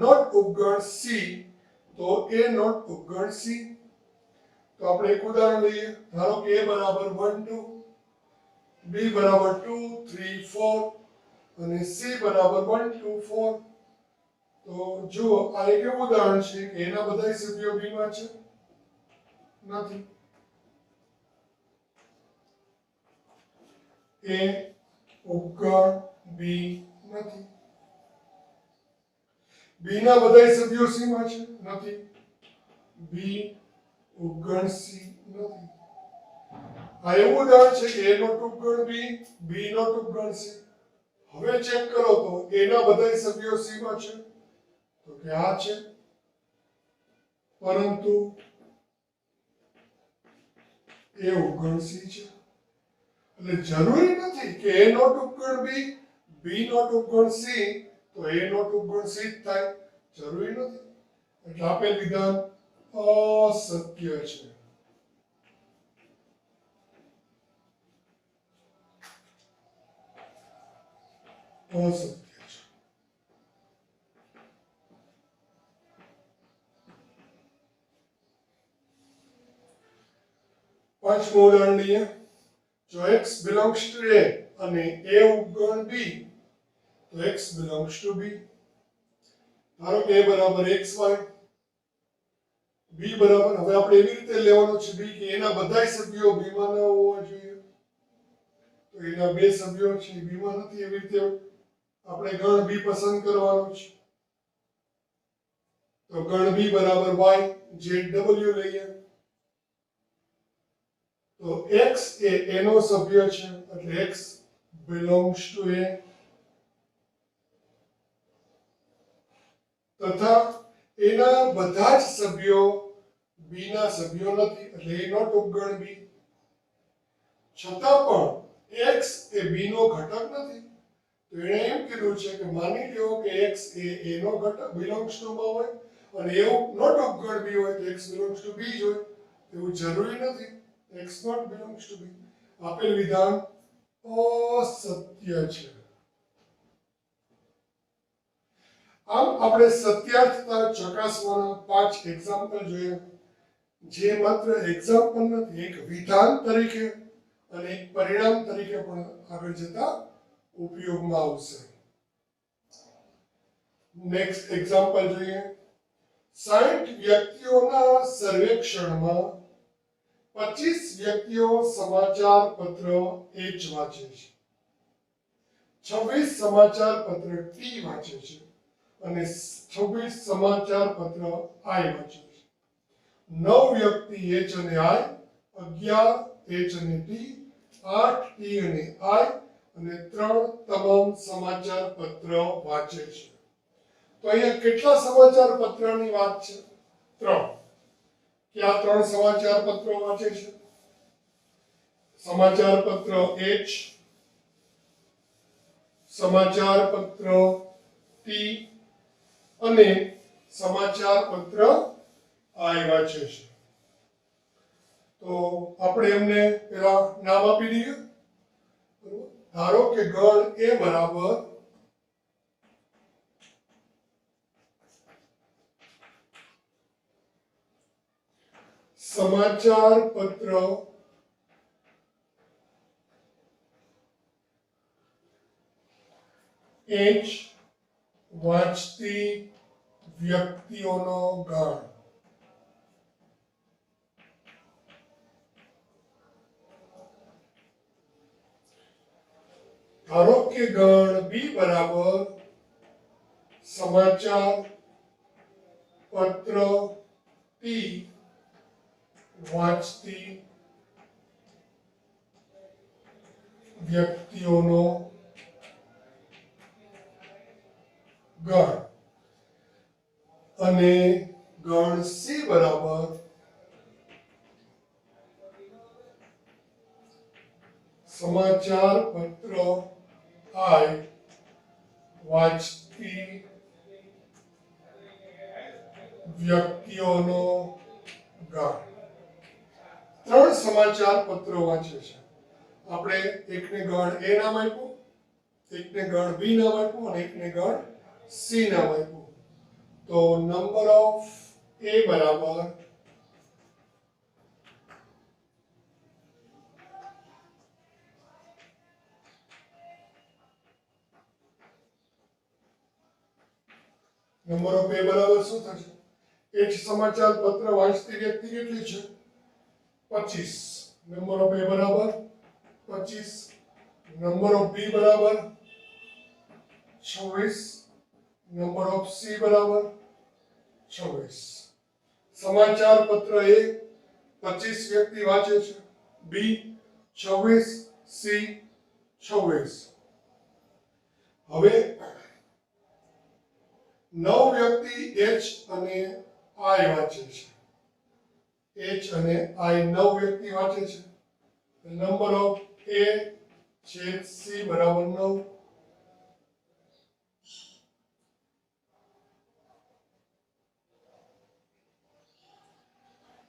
નોટ ઉપગણ c તો a નોટ ઉપગણ c. તો આપણે એક ઉદાહરણ લઈએ. ધારો કે a બરાબર 1 2 b બરાબર 2 3 4 અને c બરાબર 1 2 4. તો જો આ એક એવું ઉદાહરણ છે કે એના બધા સભ્યો b માં છે નથી. a ઉપગણ b નથી. b ના બધા સભ્યો c માં છે નથી. b ઉપગણ c નથી. આ એવું ઉદાહરણ છે કે a નોટ ઉપગણ b b નોટ ઉપગણ c. હવે ચેક કરો તો a ના બધા સભ્યો c માં છે તો કે આ છે પરંતુ a ઉપગણ c છે એટલે જરૂરી નથી કે a નોટ ઉપગણ b b નોટ ઉપગણ c તો a નોટ ઉપગણ c જ થાય. જરૂરી નથી. એટલે આપેલ વિધાન અસત્ય છે. અસત્ય છે. પાંચમું ઉદાહરણ લઈએ. જો x belongs to a અને a ઉપગણ b તો x belongs to b. ધારો કે a બરાબર xy b બરાબર હવે આપણે એવી રીતે લેવાનું છે b કે એના બધા સભ્યો b માં ન હોવા જોઈએ. તો એના બે સભ્યો છે b માં નથી એવી રીતે આપણે ગણ b પસંદ કરવાનો છે. તો ગણ b બરાબર y zw લઈએ. તો x એ એનો સભ્ય છે એટલે x belongs to a તથા એના બધા જ સભ્યો b ના સભ્યો નથી એટલે એ નોટ ઉપગણ b. છતાં પણ x એ b નો ઘટક નથી. તો એણે એમ કીધું છે કે માની લ્યો કે x એ a નો ઘટક belongs to માં હોય અને એવું નોટ ઉપગણ b હોય તો x belongs to b જ હોય. એવું જરૂરી નથી. x not belongs to b. આપેલ વિધાન અસત્ય છે. આમ આપણે સત્યાર્થતા ચકાસવાના 5 એક્ઝામ્પલ જોયા જે માત્ર એક્ઝામ્પલ નથી એક વિધાન તરીકે અને એક પરિણામ તરીકે પણ આગળ જતા ઉપયોગમાં આવશે. નેક્સ્ટ એક્ઝામ્પલ જોઈએ. 60 વ્યક્તિઓના સર્વેક્ષણમાં 25 વ્યક્તિઓ સમાચાર પત્ર H વાંચે છે. 26 સમાચાર પત્ર T વાંચે છે અને 26 સમાચાર પત્ર I વાંચે છે. 9 વ્યક્તિ H અને I, 11 H અને T, 8 T અને I અને 3 તમામ સમાચાર પત્ર વાંચે છે. તો અહીંયા કેટલા સમાચાર પત્રની વાત છે? 3. કયા 3 સમાચાર પત્રો વાંચે છે? સમાચાર પત્ર H, સમાચાર પત્ર T અને સમાચાર પત્ર I વાંચે છે. તો આપણે એમને પેલા નામ આપી દઈએ. ધારો કે ગણ A બરાબર સમાચાર પત્ર H વાંચતી વ્યક્તિઓનો ગણ. ધારો કે ગણ બી બરાબર સમાચાર પત્ર ટી વાંચતી વ્યક્તિઓનો ગણ અને ગણ સી બરાબર સમાચાર પત્ર આઈ વાંચતી વ્યક્તિઓનો ગણ. ત્રણ સમાચાર પત્રો વાંચે છે. આપણે એકને ગણ એ નામ આપ્યું, એકને ગણ બી નામ આપ્યું અને એકને ગણ સી નામ આપ્યું. તો નંબર ઓફ એ બરાબર નંબર ઓફ એ બરાબર શું થશે? એક સમાચાર પત્ર વાંચતી વ્યક્તિ કેટલી છે? 25. નંબર ઓફ એ બરાબર 25. નંબર ઓફ બી બરાબર 26. નંબર ઓફ સી બરાબર 26. સમાચાર પત્ર એ 25 વ્યક્તિ વાંચે છે, બી 26, સી 26. હવે 9 વ્યક્તિ એચ અને આઈ વાંચે છે. એચ અને આઈ 9 વ્યક્તિ વાંચે છે. નંબર ઓફ એ છેદ સી બરાબર 9.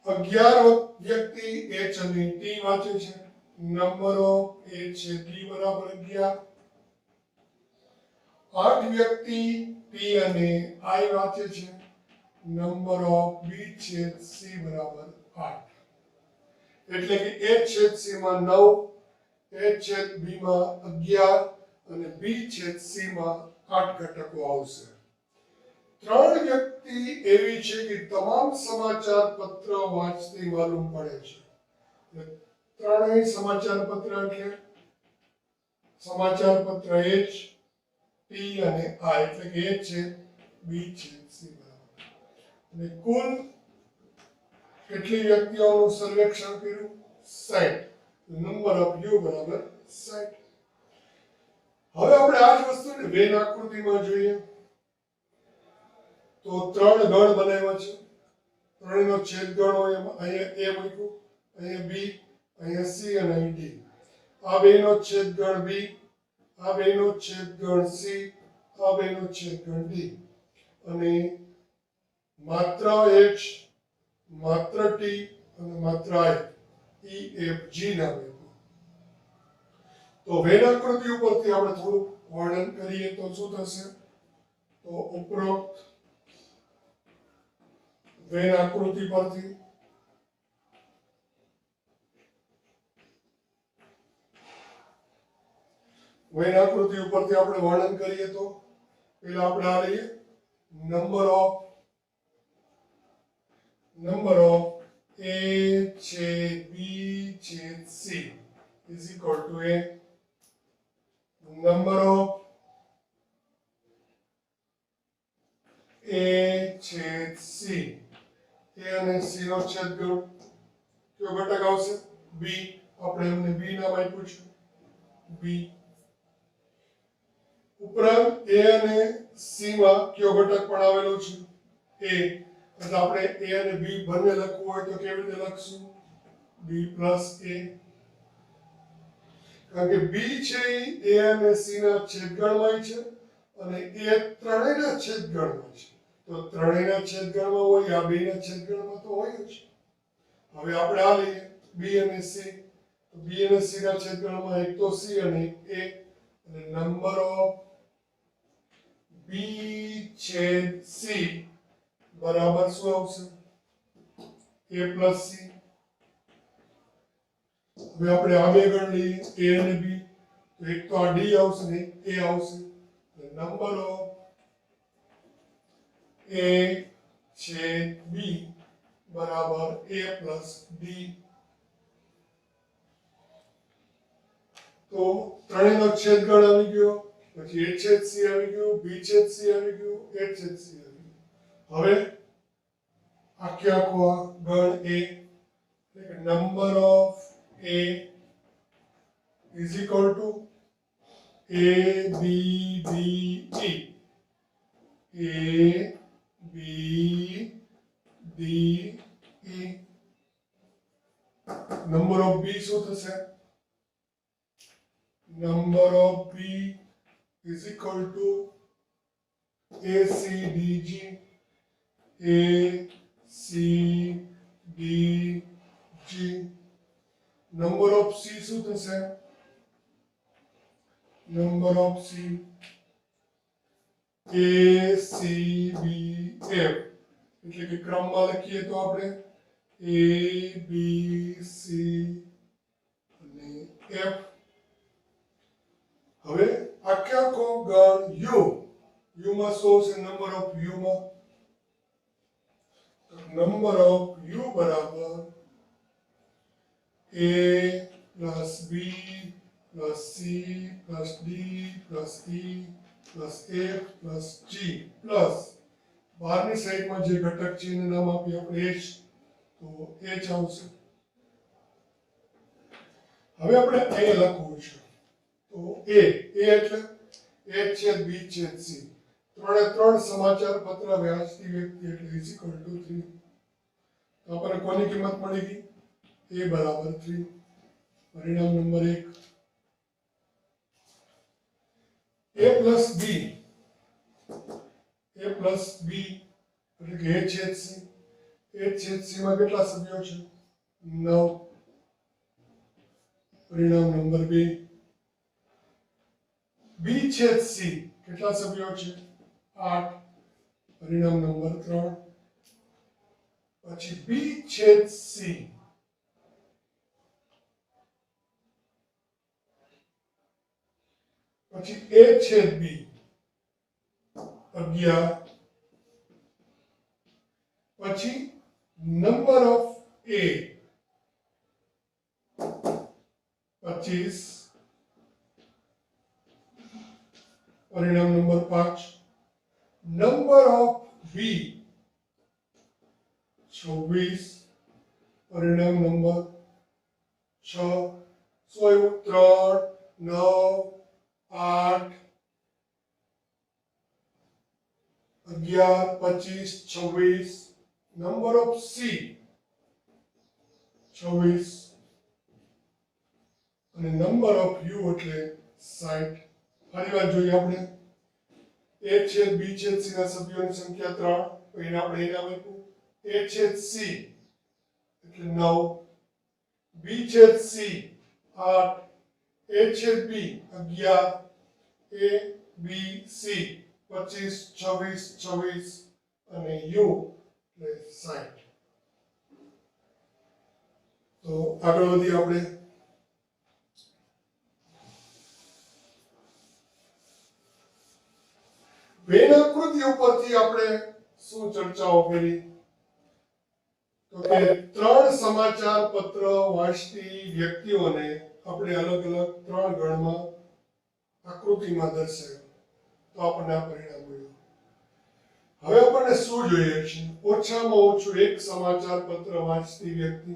અગિયાર વ્યક્તિ એચ અને ટી વાંચે છે. નંબર ઓફ એ છેદ ડી બરાબર 11. 8 વ્યક્તિ ટી અને આઈ વાંચે છે. નંબર ઓફ બી છેદ સી બરાબર 8. એટલે કે એ છેદ સી માં 9, એ છેદ બી માં 11 અને બી છેદ સી માં 8 ઘટકો આવશે. 3 વ્યક્તિ એવી છે કે તમામ સમાચાર પત્ર વાંચતી માલુમ પડે છે. ત્રણેય સમાચાર પત્ર એટલે સમાચાર પત્ર એચ, ટી અને આઈ એટલે કે એ છે બી છે સી બરાબર. અને કુલ કેટલી વ્યક્તિઓનું સર્વેક્ષણ કર્યું? 60. નંબર ઓફ યુ બરાબર 60. હવે આપણે આ જ વસ્તુને વેન આકૃતિમાં જોઈએ. તો ત્રણ ગણ બનાવ્યા છે. ત્રણેયનો છેદ ગણ હોય એમાં અહીંયા એ મૂક્યું, અહીંયા બી, અહીંયા સી અને અહીં ડી. આ બેનો છેદ ગણ બી, આ બેનો છેદ ગણ સી, આ બેનો છેદ ગણ ડી. અને માત્ર એચ, માત્ર ટી અને માત્ર આઈ ઈ એફ જી નામ આપ્યું. તો વેન આકૃતિ ઉપરથી આપણે થોડું વર્ણન કરીએ તો શું થશે? તો ઉપરોક્ત વેન આકૃતિ પરથી વેન આકૃતિ ઉપરથી આપણે વર્ણન કરીએ તો પેલા આપણે આ લઈએ નંબર ઓફ A છેદ B છેદ C is equal to a number of A છેદ C. A અને C નો છેદ ગણ કયો ઘટક આવશે? B. આપણે એમને B નામ આપ્યું છે, B. ઉપરાંત A અને C માં કયો ઘટક પણ આવેલો છે? A. એટલે આપણે A અને B બંને લખવું હોય તો કેવી રીતે લખશું? B plus A. કારણ કે B છે એ A અને C ના છેદગણમાં છે અને A ત્રણેયના છેદગણમાં છે. તો ત્રણેયના છેદગણમાં હોય, આ બેના છેદગણમાં તો હોય જ. હવે આપણે આ લઈએ B અને C. તો B અને C ના છેદગણમાં એક તો C અને એક A. અને નંબર ઓફ B છેદ C બરાબર શું આવશે? A plus C. હવે આપણે આ બે ગણ લઈએ A અને B. તો એક તો આ D આવશે ને એક A આવશે. નંબર ઓફ A છેદ B બરાબર A plus D. તો ત્રણેયનો છેદગણ આવી ગયો, પછી a છેદ c આવી ગયું, b છેદ c આવી ગયું, a છેદ c આવી ગયું. હવે આખે આખો આ ગણ a એટલે કે number of a is equal to a b b e, a b d e. number of b શું થશે? number of b is equal to a c d g, a c d g. number of c શું થશે? number of c a c b f, એટલે કે ક્રમમાં લખીએ તો આપણે a b c અને f. હવે આખે આખો ગણ u, u માં શું છે? નંબર ઓફ u માં નંબર ઓફ u બરાબર a plus b plus c plus d plus e plus f plus g plus બહારની સાઈડમાં જે ઘટક છે એનું નામ આપીએ આપણે h, તો h આવશે. હવે આપણે અહીંયા લખવું છે તો a એટલે a છેદ b છેદ c, ત્રણે ત્રણ સમાચાર પત્ર વાંચતી વ્યક્તિ એટલે is equal to 3. તો આપણને કોની કિંમત મળી ગઈ? a બરાબર 3. પરિણામ નંબર 1. a plus b એટલે કે a છેદ c, a છેદ c માં કેટલા સભ્યો છે? 9. પરિણામ નંબર 2. b છેદ c કેટલા સભ્યો છે? 8. પરિણામ નંબર 3. પછી b છેદ c પછી a છેદ b 11. પછી નંબર ઓફ a 25. પરિણામ નંબર 5. Number of b 26. પરિણામ નંબર 6. 3 9 8 11 25 26. નંબર ઓફ c 26 અને નંબર ઓફ u એટલે 60. ફરી વાર જોઈએ આપણે a છેદ b છેદ c ના સભ્યોની સંખ્યા 3, તો એને આપણે એને આપ્યું a છેદ c એટલે 9, b છેદ c 8, a છેદ b 11, a b c 25 26 26 અને u એટલે 60. તો આગળ વધી આપણે વેન આકૃતિ ઉપરથી આપણે શું ચર્ચાઓ કરી? તો કે ત્રણ સમાચાર પત્ર વાંચતી વ્યક્તિઓને આપણે અલગ અલગ ત્રણ ગણમાં આકૃતિમાં દર્શાવ્યું, તો આપણને આ પરિણામ મળ્યું. હવે આપણને શું જોઈએ છે? ઓછામાં ઓછું એક સમાચાર પત્ર વાંચતી વ્યક્તિ.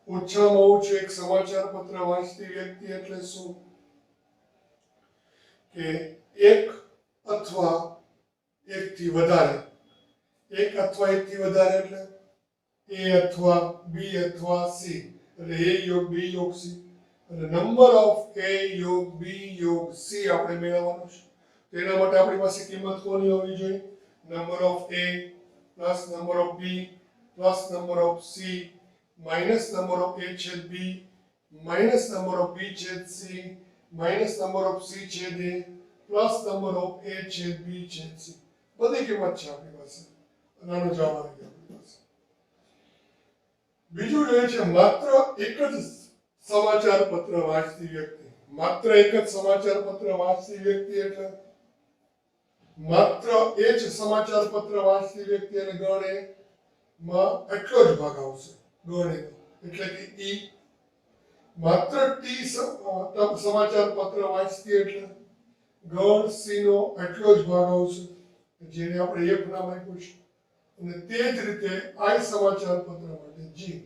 ઓછામાં ઓછું એક સમાચાર પત્ર વાંચતી વ્યક્તિ એટલે શું? કે એક અથવા એકથી વધારે, એક અથવા એકથી વધારે એટલે a અથવા b અથવા c, એટલે a યોગ b યોગ c, એટલે નંબર ઓફ a યોગ b યોગ c આપણે મેળવવાનું છે. તેના માટે આપણી પાસે કિંમત કોની હોવી જોઈએ? Number of a plus number of b plus number of c minus number of a છેદ b minus number of b છેદ c minus number of c છેદ a plus number of a છેદ b છેદ c. બધી કિંમત છે આપણી પાસે અને આનો જવાબ આવી ગયો આપણી પાસે. બીજું જોઈએ છે માત્ર એક જ સમાચાર પત્ર વાંચતી વ્યક્તિ. માત્ર એક જ સમાચાર પત્ર વાંચતી વ્યક્તિ એટલે માત્ર એ જ સમાચાર પત્ર વાંચતી વ્યક્તિ અને ગણ એ માં એટલો જ ભાગ આવશે. ગણ એટલે કે માત્ર ટી સમાચાર પત્ર વાંચતી એટલે ગણ સી નો એટલો જ ભાગ આવશે જેને આપણે એક નામ આપ્યું છે અને તે જ રીતે આઈ સમાચાર પત્ર માટે જી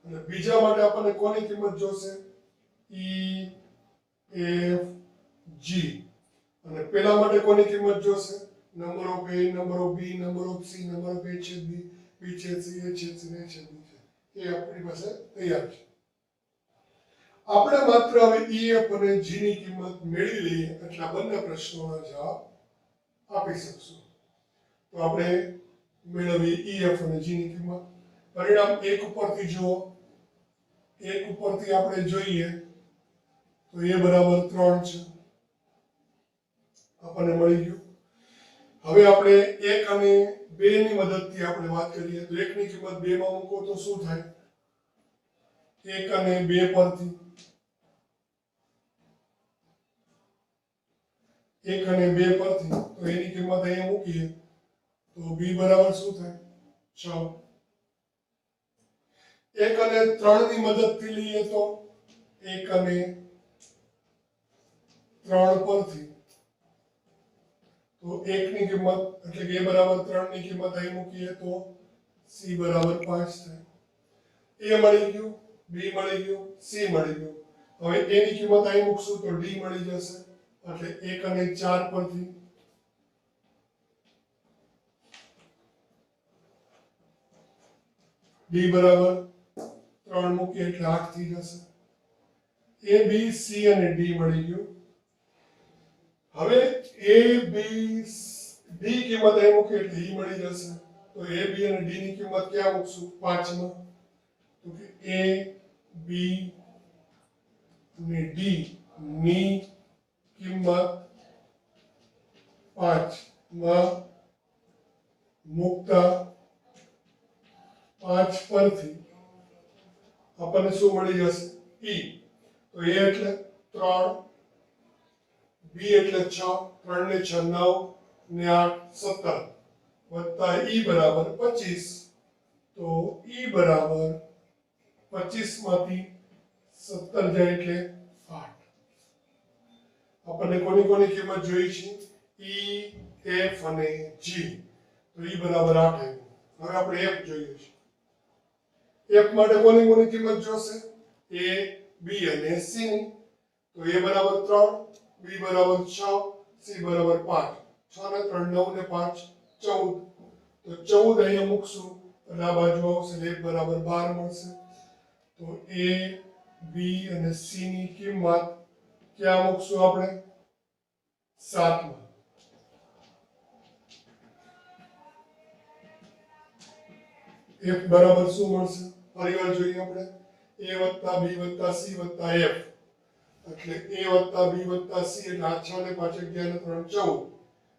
અને બીજા માટે આપણને કોની કિંમત જોશે ઈ એફ જી અને પેલા માટે કોની કિંમત જોશે number of A number of B number of C number of A છેદ બી બી છેદ સી એ છેદ સી એ છેદ બી છે એ આપણી પાસે તૈયાર છે આપણે માત્ર હવે ઈએફ અને જી ની કિંમત મેળવી લઈએ એટલે આ બંને પ્રશ્નોના જવાબ આપી શકશું તો આપણે મેળવીએ ઈએફ અને જી ની કિંમત પરિણામ 1 ઉપરથી જુઓ 1 ઉપરથી આપણે જોઈએ તો એ બરાબર 3 છે આપણને મળી ગયું હવે આપણે 1 અને 2 ની મદદથી આપણે વાત કરીએ તો 1 ની કિંમત 2 માં મૂકો તો શું થાય 1 અને 2 પરથી 1 અને 2 પરથી તો એની કિંમત અહીંયા મૂકીએ તો b બરાબર શું થાય 6 1 અને 3 ની મદદથી લઈએ તો 1 અને 3 પરથી તો 1 ની કિંમત એટલે કે a બરાબર 3 ની કિંમત અહીં મૂકીએ તો c બરાબર 5 થાય a મળી ગયું b મળી ગયું c મળી ગયું હવે a ની કિંમત અહીં મૂકશું તો d મળી જશે એટલે 1 અને 4 પરથી d બરાબર 3 મૂકીએ એટલે 8 થઈ જશે a b c અને d મળી ગયું હવે a b d કિંમત અહીં મૂકીએ એટલે e મળી જશે તો a b અને d ની કિંમત ક્યાં મૂકશું 5 માં તો કે a b અને d ની કિંમત 5 માં મૂકતા 5 પરથી આપણને શું મળી જશે e તો a એટલે 3 b એટલે 6 3 ને 6 9 ને 8 17 વત્તા e બરાબર 25 તો e બરાબર 25 માંથી 17 જાય એટલે 8 આપણને કોની કોની કિંમત જોઈ છે e f અને g તો e બરાબર 8 આવ્યું હવે આપણે f જોઈએ છે f માટે કોની કોની કિંમત જોશે a b અને c ની તો a બરાબર 3 b બરાબર 6 c બરાબર 5 6 ને 3 9 ને 5 14 તો 14 અહીંયા મૂકશું એટલે આ બાજુ આવશે એટલે 1 બરાબર 12 મળશે તો a b અને c ની કિંમત ક્યાં મૂકશું આપણે 7 માં f બરાબર શું મળશે ફરીવાર જોઈએ આપણે a + b + c + f એટલે a + b + c એટલે આ 6 ને 5 11 ને 3 14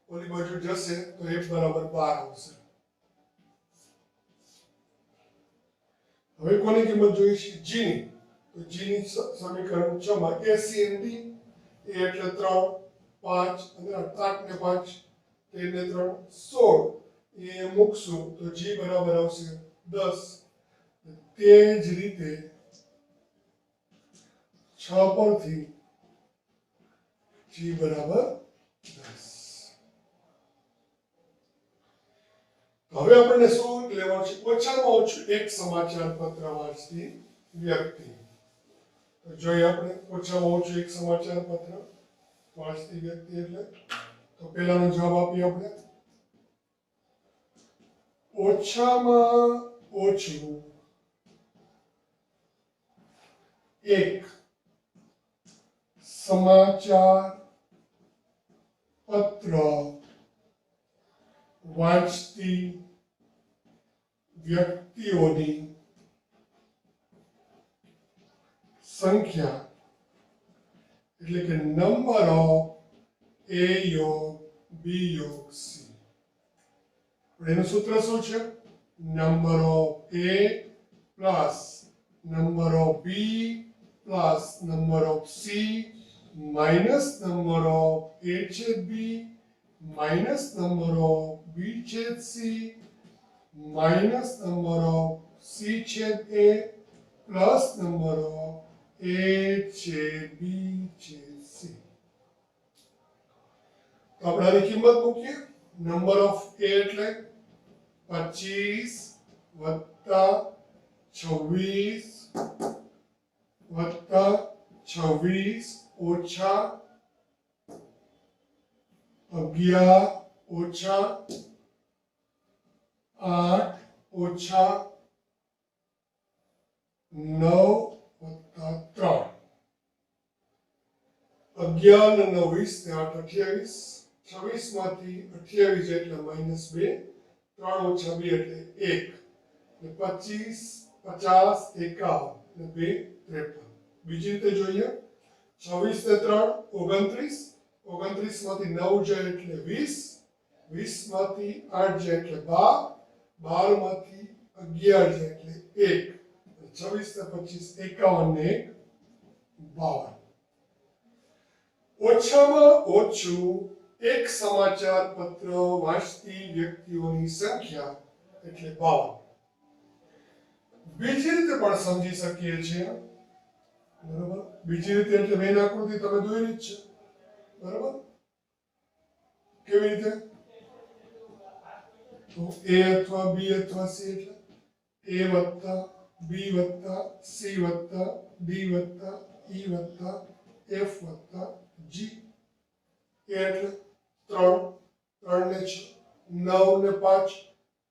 ઓલી બાજુ જશે તો f બરાબર 12 આવશે હવે કોની કિંમત જોઈ છે g ની તો g ની સમીકરણ 6 માં a c અને d a એટલે 3 5 અને 8 ને 5 13 ને 3 16 એ મૂકશું તો g બરાબર આવશે 10 તે જ રીતે 6 પરથી g બરાબર 10 હવે આપણને શું લેવાનું છે ઓછામાં ઓછું એક સમાચાર પત્ર વાંચતી વ્યક્તિ તો જોઈએ આપણે ઓછામાં ઓછું એક સમાચાર પત્ર વાંચતી વ્યક્તિ એટલે તો પહેલાનો જવાબ આપીએ આપણે ઓછામાં ઓછું એક સમાચાર પત્ર વાંચતી વ્યક્તિઓની સંખ્યા એટલે કે નંબર ઓફ a યોગ b યોગ c એનું સૂત્ર શું છે number of a plus number of b plus number of c minus number of a છેદ b minus number of b છેદ c minus number of c છેદ a plus number of A છે B છે C. તો આપણે આની કિંમત મૂકીએ. નંબર ઓફ A એટલે 25 વત્તા 26 વત્તા 26 ઓછા 11 ઓછા 8 ઓછા 9 વત્તા 3. 11 ને 9 20 ને 8 28. 26 માંથી 28 એટલે -2. 3 ઓછા 2 એટલે 1. ને 25 50 51 ને 2 53. બીજી રીતે જોઈએ. 26 ને 3 29. 29 માંથી 9 જાય એટલે 20. 20 માંથી 8 જાય એટલે 12. 12 માંથી 11 જાય એટલે 1. 26 ને 25 51 ને 1 52. ઓછામાં ઓછું એક સમાચાર પત્ર વાંચતી વ્યક્તિઓની સંખ્યા એટલે 52. બીજી રીતે પણ સમજી શકીએ છીએ. બરાબર. બીજી રીતે એટલે વેન આકૃતિ તમે દોરી જ છે. બરાબર. કેવી રીતે? તો A અથવા B અથવા C એટલે A વત્તા B વત્તા C વત્તા D વત્તા E વત્તા F વત્તા G. A એટલે 3 3 ને 6 9 ને 5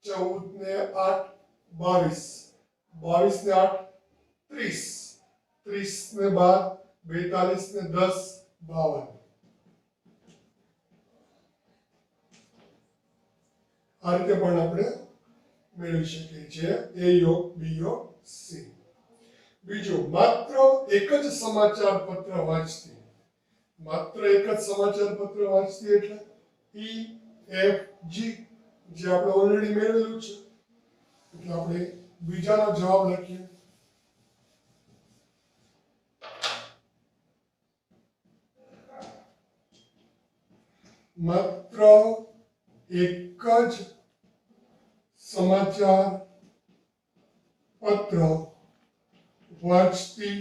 14 ને 8 22 22 ને 8 30 30 ને 12 42 ને 10 52. આ રીતે પણ આપણે મેળવી શકીએ છીએ A યોગ B યોગ C. બીજું, માત્ર એક જ સમાચાર પત્ર વાંચતી. માત્ર એક જ સમાચાર પત્ર વાંચતી એટલે E F G, જે આપણે ઓલરેડી મેળવેલું છે. એટલે આપણે બીજાનો જવાબ લખીએ. માત્ર એક જ સમાચાર પત્ર વાંચતી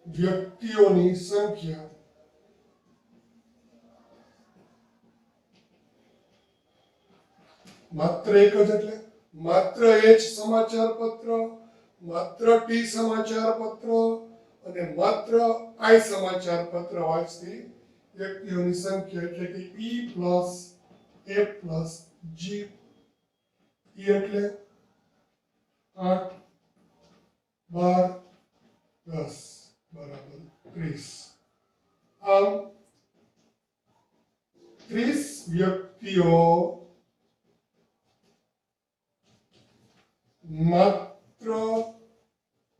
વ્યક્તિઓની સંખ્યા માત્ર એક જ એટલે માત્ર H સમાચાર પત્ર, માત્ર T સમાચાર પત્ર અને માત્ર I સમાચાર પત્ર વાંચતી વ્યક્તિઓની સંખ્યા એટલે કે E plus F plus G. E એટલે 8 12 10 બરાબર 30. આમ 30 વ્યક્તિઓ માત્ર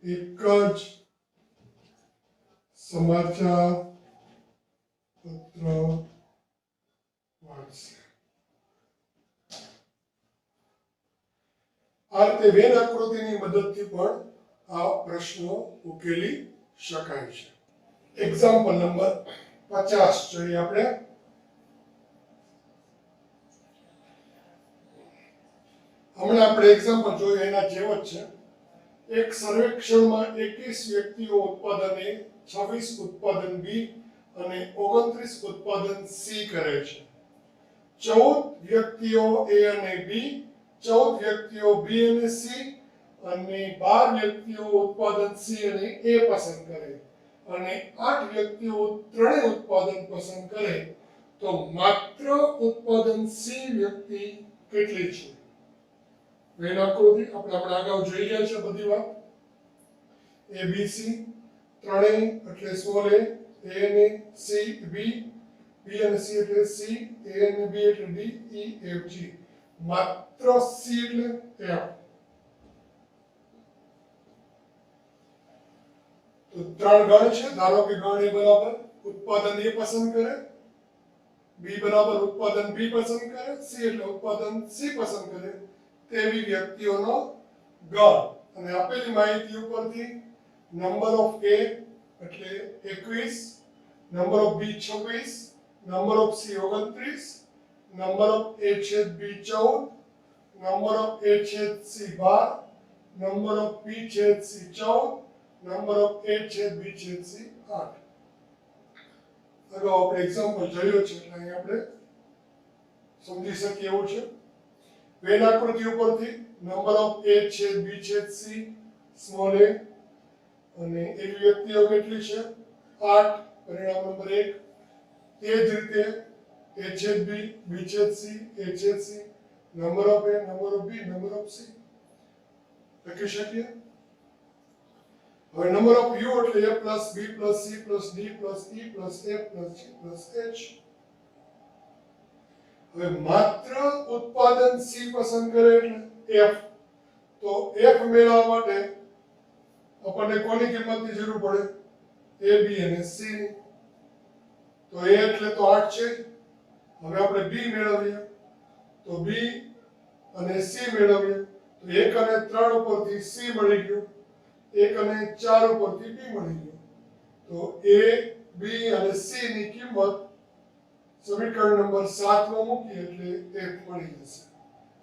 એક જ સમાચાર પત્ર વાંચશે. આ રીતે વેન આકૃતિની મદદથી પણ આ પ્રશ્નો ઉકેલી શકાય છે. એક્ઝામ્પલ નંબર 50 જોઈએ આપણે. હમણાં આપણે એક્ઝામ્પલ જોયું એના જેવો જ છે. એક સર્વેક્ષણમાં 21 વ્યક્તિઓ ઉત્પાદન A, 26 ઉત્પાદન B અને 29 ઉત્પાદન C કરે છે. 14 વ્યક્તિઓ A અને B, 14 વ્યક્તિઓ B અને C અને 12 વ્યક્તિઓ ઉત્પાદન C અને A પસંદ કરે અને 8 વ્યક્તિઓ ત્રણેય ઉત્પાદન પસંદ કરે, તો માત્ર ઉત્પાદન C વ્યક્તિ કેટલી છે? વેન આકૃતિ આપણે અગાઉ જોઈ ગયા છે બધી વાત. A B C ત્રણેય એટલે સ્મોલ a, અને C B, B અને C એટલે C, A અને B એટલે D, E F G. માત્ર C એટલે F. તો ત્રણ ગણ છે. ધારો કે ગણ A બરાબર ઉત્પાદન A પસંદ કરે, B બરાબર ઉત્પાદન B પસંદ કરે, C એટલે ઉત્પાદન C પસંદ કરે તેવી વ્યક્તિઓનો ગણ. અને આપેલી માહિતી ઉપરથી નંબર ઓફ A એટલે 21, number of B 26, number of C 29, number of A છેદ B 14, નંબર ઓફ A છેદ C 12, નંબર ઓફ B છેદ C 14 નંબર ઓફ A છેદ B છેદ C 8. અગાઉ આપણે એક્ઝામ્પલ જોયો છે એટલે અહીં આપણે સમજી શકીએ એવું છે. વેન આકૃતિ ઉપરથી નંબર ઓફ A છેદ B છેદ C સ્મોલ a અને એવી વ્યક્તિઓ કેટલી છે 8, પરિણામ નંબર 1. તે જ રીતે A છેદ B B છેદ C A છેદ C number of A number of B number of C લખી શકીએ. હવે નંબર ઓફ u એટલે a plus b plus c plus d plus e plus f plus g plus h. હવે માત્ર ઉત્પાદન c પસંદ કરે એટલે f. તો f મેળવવા માટે આપણને કોની કિંમતની જરૂર પડે a b અને c ની. તો a એટલે તો 8 છે. હવે આપણે b મેળવીએ તો b અને c મેળવીએ તો 1 અને 3 ઉપરથી c મળી ગયું, 1 અને 4 ઉપરથી b મળી ગયું. તો a b અને c ની કિંમત સમીકરણ નંબર 7 માં મૂકીએ એટલે f મળી જશે.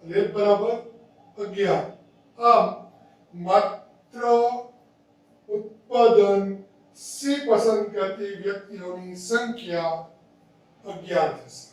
એટલે f બરાબર 11. આમ માત્ર ઉત્પાદન C પસંદ કરતી વ્યક્તિઓની સંખ્યા 11 થશે.